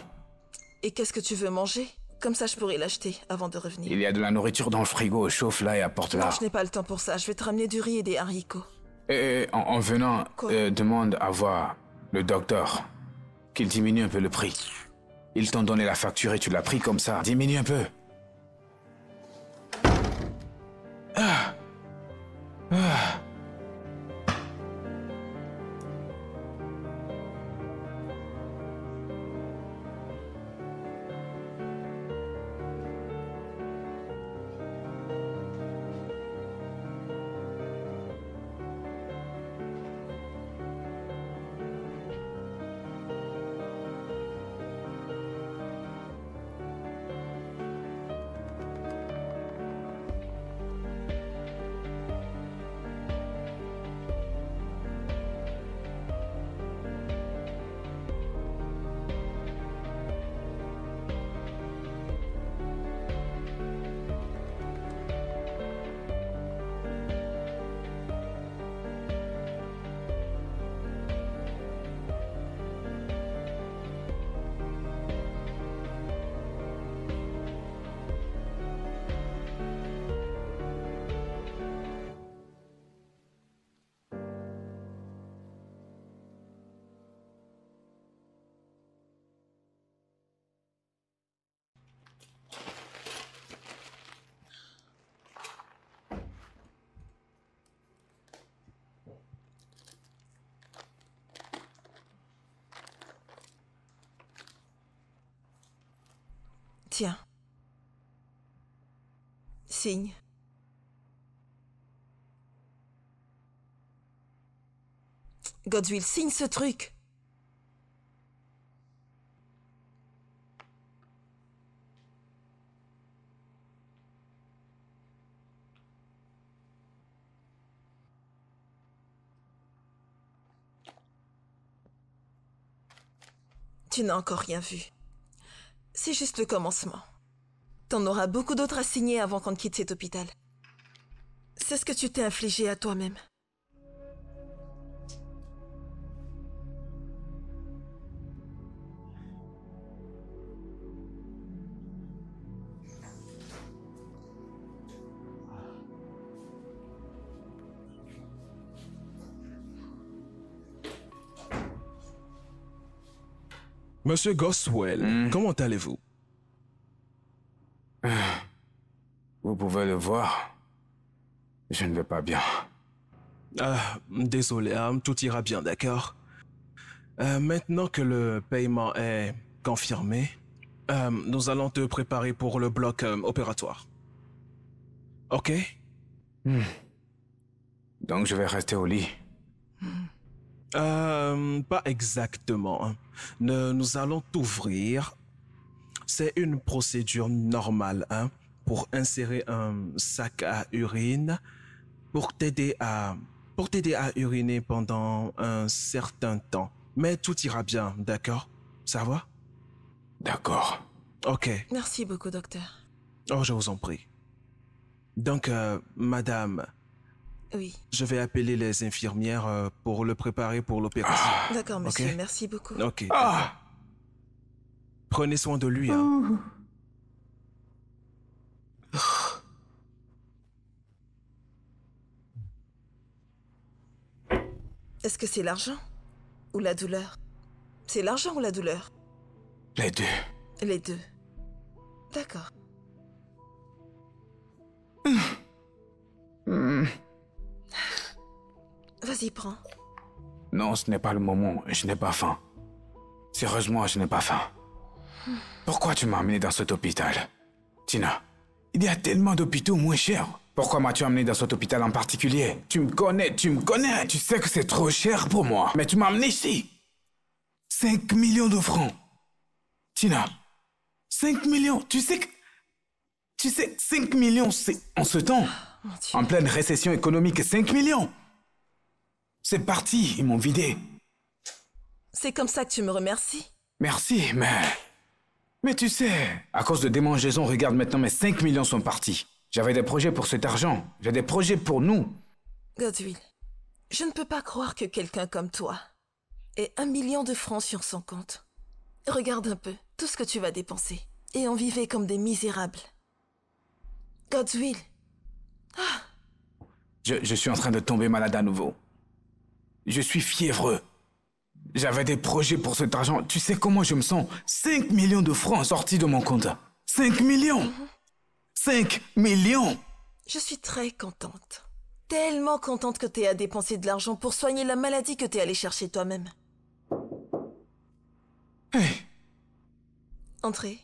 Et qu'est-ce que tu veux manger? Comme ça, je pourrais l'acheter avant de revenir. Il y a de la nourriture dans le frigo, chauffe-la et apporte-la. Non, je n'ai pas le temps pour ça. Je vais te ramener du riz et des haricots. Et en venant, Quoi? demande à voir le docteur qu'il diminue un peu le prix. Ils t'ont donné la facture et tu l'as pris comme ça. Diminue un peu. Tiens. Signe. Godswill, signe ce truc. Tu n'as encore rien vu. C'est juste le commencement. T'en auras beaucoup d'autres à signer avant qu'on ne quitte cet hôpital. C'est ce que tu t'es infligé à toi-même. Monsieur Goswell, comment allez-vous? Vous pouvez le voir. Je ne vais pas bien. Désolé, tout ira bien, d'accord? Maintenant que le paiement est confirmé, nous allons te préparer pour le bloc opératoire. Ok? Donc je vais rester au lit. Pas exactement. Hein. Nous allons t'ouvrir. C'est une procédure normale, hein, pour insérer un sac à urine, pour t'aider à uriner pendant un certain temps. Mais tout ira bien, d'accord? Ça va? D'accord. Ok. Merci beaucoup, docteur. Oh, je vous en prie. Donc, madame, Oui. je vais appeler les infirmières pour le préparer pour l'opération. D'accord, monsieur. Ok. Merci beaucoup. Ok. d'accord. Prenez soin de lui, hein. Est-ce que c'est l'argent ou la douleur? C'est l'argent ou la douleur? Les deux. Les deux. D'accord. Vas-y, prends. Non, ce n'est pas le moment. Je n'ai pas faim. Sérieusement, je n'ai pas faim. Pourquoi tu m'as amené dans cet hôpital? Tina, il y a tellement d'hôpitaux moins chers. Pourquoi m'as-tu amené dans cet hôpital en particulier? Tu me connais. Tu sais que c'est trop cher pour moi. Mais tu m'as amené ici. 5 millions de francs. Tina, 5 millions. Tu sais, 5 millions, c'est en ce temps. Mon Dieu. En pleine récession économique, 5 millions. C'est parti, ils m'ont vidé. C'est comme ça que tu me remercies? Merci, mais tu sais, à cause de démangeaisons, regarde maintenant, mes 5 millions sont partis. J'avais des projets pour cet argent. J'ai des projets pour nous. Godswill, je ne peux pas croire que quelqu'un comme toi ait 1 million de francs sur son compte. Regarde un peu tout ce que tu vas dépenser. Et on vivait comme des misérables. Godswill, Je suis en train de tomber malade à nouveau. Je suis fiévreux. J'avais des projets pour cet argent. Tu sais comment je me sens? 5 millions de francs sortis de mon compte. 5 millions 5 millions. je suis très contente. Tellement contente que t'aies à dépenser de l'argent pour soigner la maladie que t'es allé chercher toi-même. Hey, Entrez.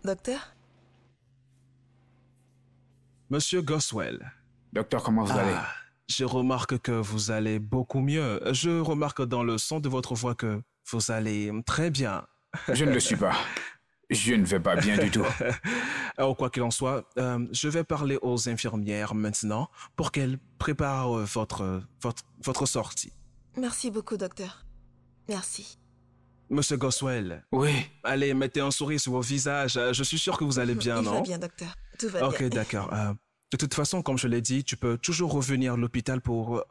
Docteur? Monsieur Goswell. docteur, comment vous allez? Je remarque que vous allez beaucoup mieux. Je remarque dans le son de votre voix que vous allez très bien. Je ne le suis pas. Je ne vais pas bien du tout. Alors, quoi qu'il en soit, je vais parler aux infirmières maintenant pour qu'elles préparent votre sortie. Merci beaucoup, docteur. Merci. Monsieur Goswell, Oui, allez, mettez un sourire sur vos visages. Je suis sûr que vous allez bien, Il non? va bien, docteur. Tout va Ok, bien. d'accord. De toute façon, comme je l'ai dit, tu peux toujours revenir à l'hôpital pour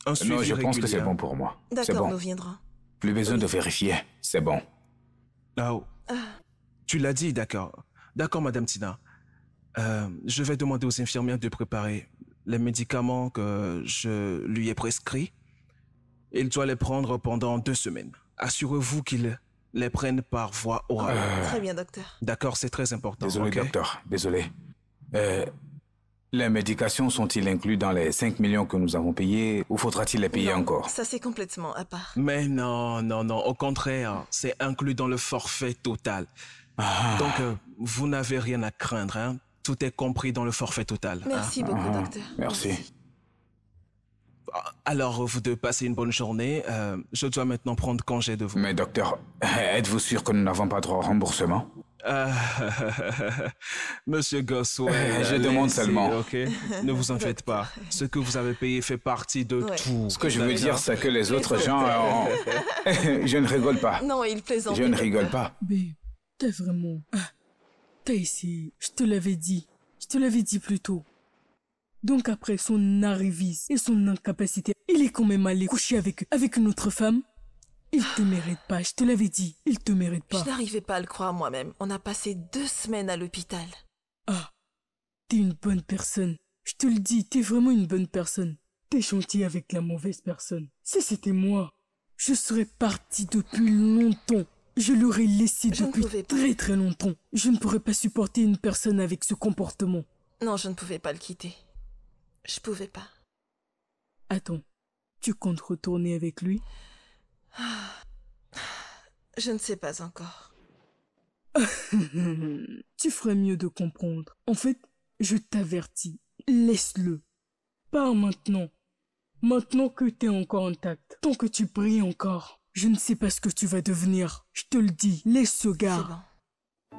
un suivi non, je pense que c'est régulier. bon pour moi. C'est D'accord, bon. nous viendrons. Plus besoin de vérifier. C'est bon. Oh. Tu l'as dit, d'accord. D'accord, Madame Tina. Je vais demander aux infirmières de préparer les médicaments que je lui ai prescrits. Il doit les prendre pendant 2 semaines. Assurez-vous qu'il les prenne par voie orale. Très bien, docteur. D'accord, c'est très important. Désolé, ok? docteur. Désolé. Les médications sont-ils inclus dans les 5 millions que nous avons payés ou faudra-t-il les payer Non, encore? ça c'est complètement à part. Mais non, non, non. Au contraire, c'est inclus dans le forfait total. Donc, vous n'avez rien à craindre, hein. Tout est compris dans le forfait total. Merci beaucoup, docteur. Merci. Alors, vous deux passez une bonne journée. Je dois maintenant prendre congé de vous. Mais docteur, êtes-vous sûr que nous n'avons pas droit au remboursement? Monsieur Goswell, Je demande seulement. Ok, ne vous en faites pas. Ce que vous avez payé fait partie de Ouais. tout. Ce que je veux dire, c'est que les autres Mais gens... je ne rigole pas. Non, il plaisante. Je ne rigole pas. Babe, t'as vraiment... t'as essayé. Je te l'avais dit. Je te l'avais dit plus tôt. Donc après son arrivisme et son incapacité, il est quand même allé coucher avec une autre femme. Il te mérite pas, je te l'avais dit. Il te mérite pas. Je n'arrivais pas à le croire moi-même. On a passé 2 semaines à l'hôpital. Ah, t'es une bonne personne. Je te le dis, t'es vraiment une bonne personne. T'es gentil avec la mauvaise personne. Si c'était moi, je serais parti depuis longtemps. Je l'aurais laissé Je ne depuis pouvais pas. très très longtemps. Je ne pourrais pas supporter une personne avec ce comportement. Non, je ne pouvais pas le quitter. Je pouvais pas. Attends, tu comptes retourner avec lui? Je ne sais pas encore. Tu ferais mieux de comprendre. En fait, je t'avertis, laisse-le. Pas maintenant. Maintenant que t'es encore intact. Tant que tu brilles encore. Je ne sais pas ce que tu vas devenir. Je te le dis, laisse ce C'est gars. bon.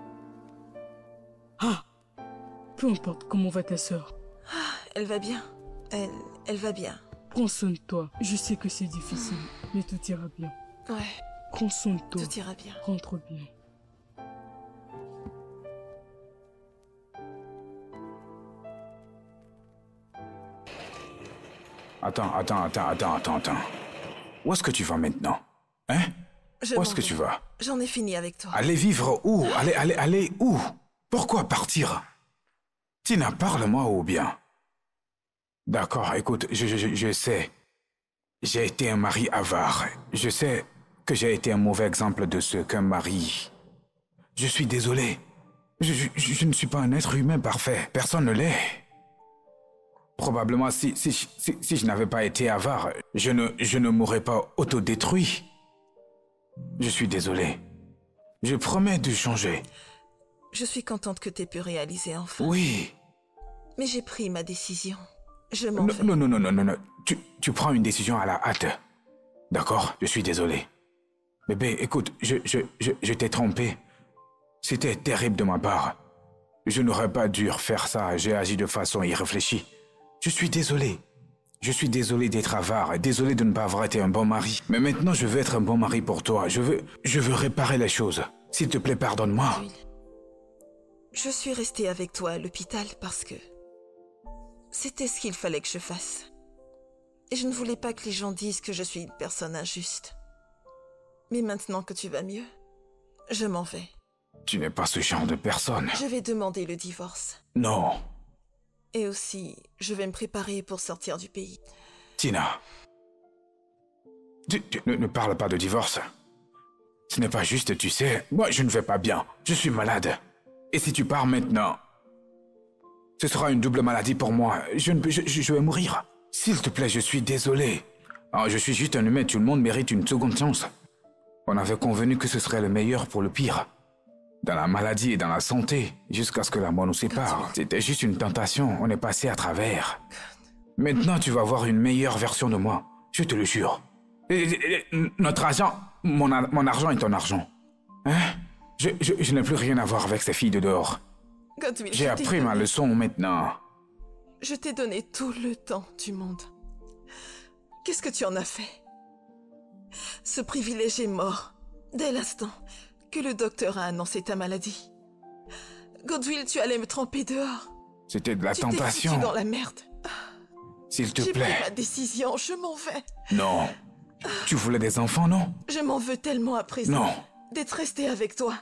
Ah, peu importe comment va ta sœur. Elle va bien. Elle va bien. Prends soin de toi. Je sais que c'est difficile, mais tout ira bien. Ouais, Prends soin de toi. tout ira bien. Rentre bien. Attends. Où est-ce que tu vas maintenant? Hein? Je Où m'en est-ce que vais. tu vas? J'en ai fini avec toi. Aller vivre où? Aller où? Pourquoi partir? Tina, parle-moi ou bien? D'accord, écoute, je sais. J'ai été un mari avare. Je sais que j'ai été un mauvais exemple de ce qu'un mari... Je suis désolé. Je ne suis pas un être humain parfait. Personne ne l'est. Probablement, si je n'avais pas été avare, je ne m'aurais pas autodétruit. Je suis désolé. Je promets de changer. Je suis contente que t'aies pu réaliser enfin. Oui. Mais j'ai pris ma décision. Je m'en Non, vais. non. Tu prends une décision à la hâte. D'accord? Je suis désolé. Bébé, écoute, je t'ai trompé. C'était terrible de ma part. Je n'aurais pas dû faire ça. J'ai agi de façon irréfléchie. Je suis désolé. Je suis désolé d'être avare, désolé de ne pas avoir été un bon mari. Mais maintenant, je veux être un bon mari pour toi. Je veux réparer les choses. S'il te plaît, pardonne-moi. Will, je suis restée avec toi à l'hôpital parce que c'était ce qu'il fallait que je fasse. Et je ne voulais pas que les gens disent que je suis une personne injuste. Mais maintenant que tu vas mieux, je m'en vais. Tu n'es pas ce genre de personne. Je vais demander le divorce. Non. Et aussi, je vais me préparer pour sortir du pays. Tina. Ne parle pas de divorce. Ce n'est pas juste, tu sais. Moi, je ne vais pas bien. Je suis malade. Et si tu pars maintenant, ce sera une double maladie pour moi. Je vais mourir. S'il te plaît, je suis désolé. Oh, je suis juste un humain. Tout le monde mérite une seconde chance. On avait convenu que ce serait le meilleur pour le pire. Dans la maladie et dans la santé, jusqu'à ce que la mort nous sépare. C'était juste une tentation, on est passé à travers. Maintenant, tu vas voir une meilleure version de moi, je te le jure. Notre argent, mon argent est ton argent. Hein? Je n'ai plus rien à voir avec ces filles de dehors. Godwin, J'ai je t'ai appris ma donné- leçon maintenant. Je t'ai donné tout le temps du monde. Qu'est-ce que tu en as fait? Ce privilège est mort dès l'instant que le docteur a annoncé ta maladie. Godwill, tu allais me tremper dehors. C'était de la Tu t'es foutu tentation. dans la merde. S'il te J'ai pris ma plaît. décision, je m'en vais. Non. Tu voulais des enfants, non? Je m'en veux tellement à présent Non. d'être resté avec toi.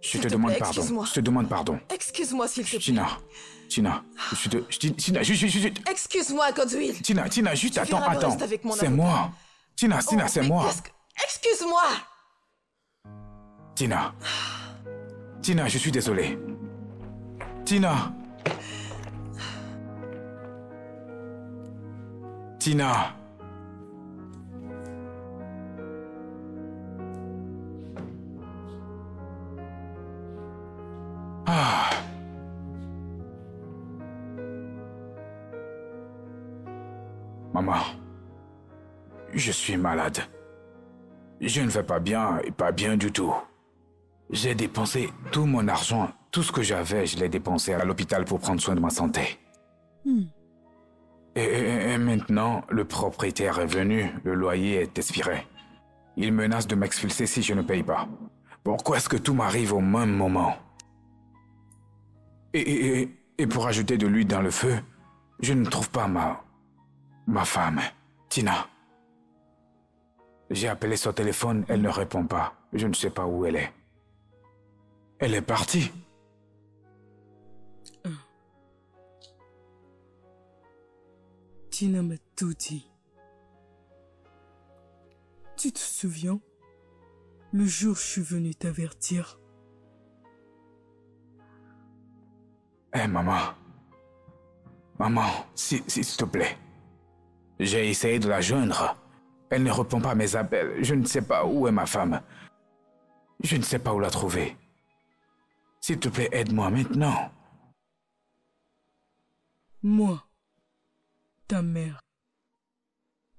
Je S'il te te demande plaît, pardon. excuse-moi. Je te demande pardon. Excuse-moi s'il te plaît. Tina, juste... Excuse-moi, Godwill. Tina, juste, Tu attends. verras le reste avec mon C'est avocat. moi. Tina, Oh, c'est mais moi. qu'est-ce que- Excuse-moi. Tina, je suis désolé. Tina. Tina. Ah. Maman, je suis malade. Je ne vais pas bien et pas bien du tout. J'ai dépensé tout mon argent, tout ce que j'avais, je l'ai dépensé à l'hôpital pour prendre soin de ma santé. Et maintenant, le propriétaire est venu, le loyer est expiré. Il menace de m'expulser si je ne paye pas. Pourquoi est-ce que tout m'arrive au même moment? Et pour ajouter de l'huile dans le feu, je ne trouve pas ma femme, Tina. J'ai appelé son téléphone, elle ne répond pas. Je ne sais pas où elle est. Elle est partie. Tina m'a tout dit. Tu te souviens? Le jour où je suis venu t'avertir. Hé, maman. Maman, s'il te plaît. J'ai essayé de la joindre. Elle ne répond pas à mes appels. Je ne sais pas où est ma femme. Je ne sais pas où la trouver. S'il te plaît, aide-moi maintenant. Moi, ta mère,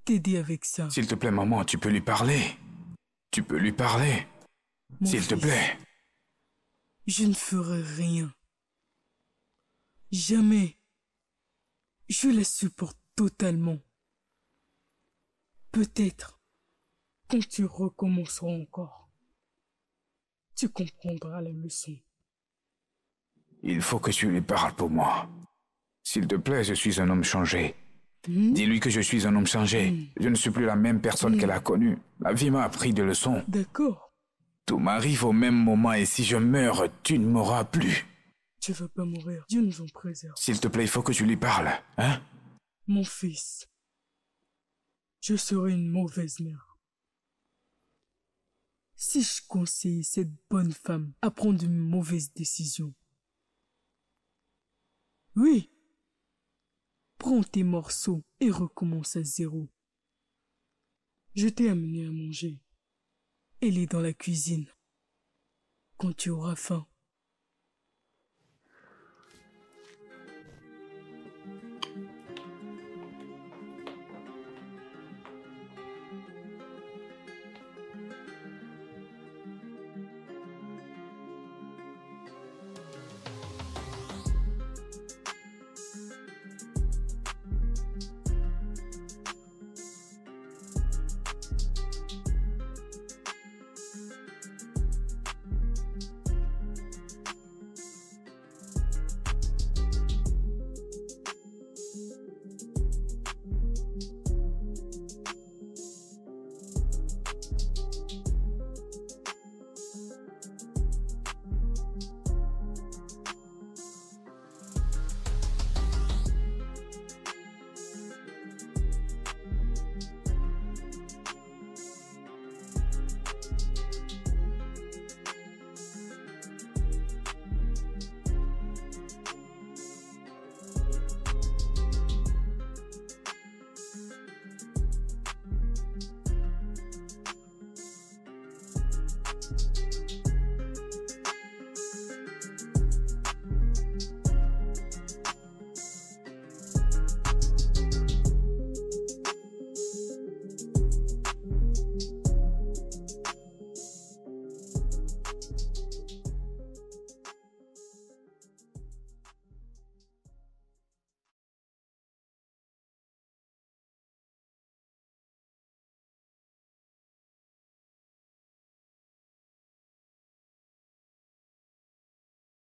t'aider avec ça. S'il te plaît, maman, tu peux lui parler. Tu peux lui parler. Mon S'il te fils, plaît. Je ne ferai rien. Jamais. Je la supporte totalement. Peut-être, quand tu recommenceras encore, tu comprendras la leçon. Il faut que tu lui parles pour moi. S'il te plaît, je suis un homme changé. Dis-lui que je suis un homme changé. Je ne suis plus la même personne qu'elle a connue. La vie m'a appris des leçons. D'accord. Tout m'arrive au même moment et si je meurs, tu ne m'auras plus. Tu vas pas mourir. Dieu nous en préserve. S'il te plaît, il faut que tu lui parles, hein? Mon fils, je serai une mauvaise mère. Si je conseille cette bonne femme à prendre une mauvaise décision. Oui. Prends tes morceaux et recommence à zéro. Je t'ai amené à manger. Elle est dans la cuisine. Quand tu auras faim,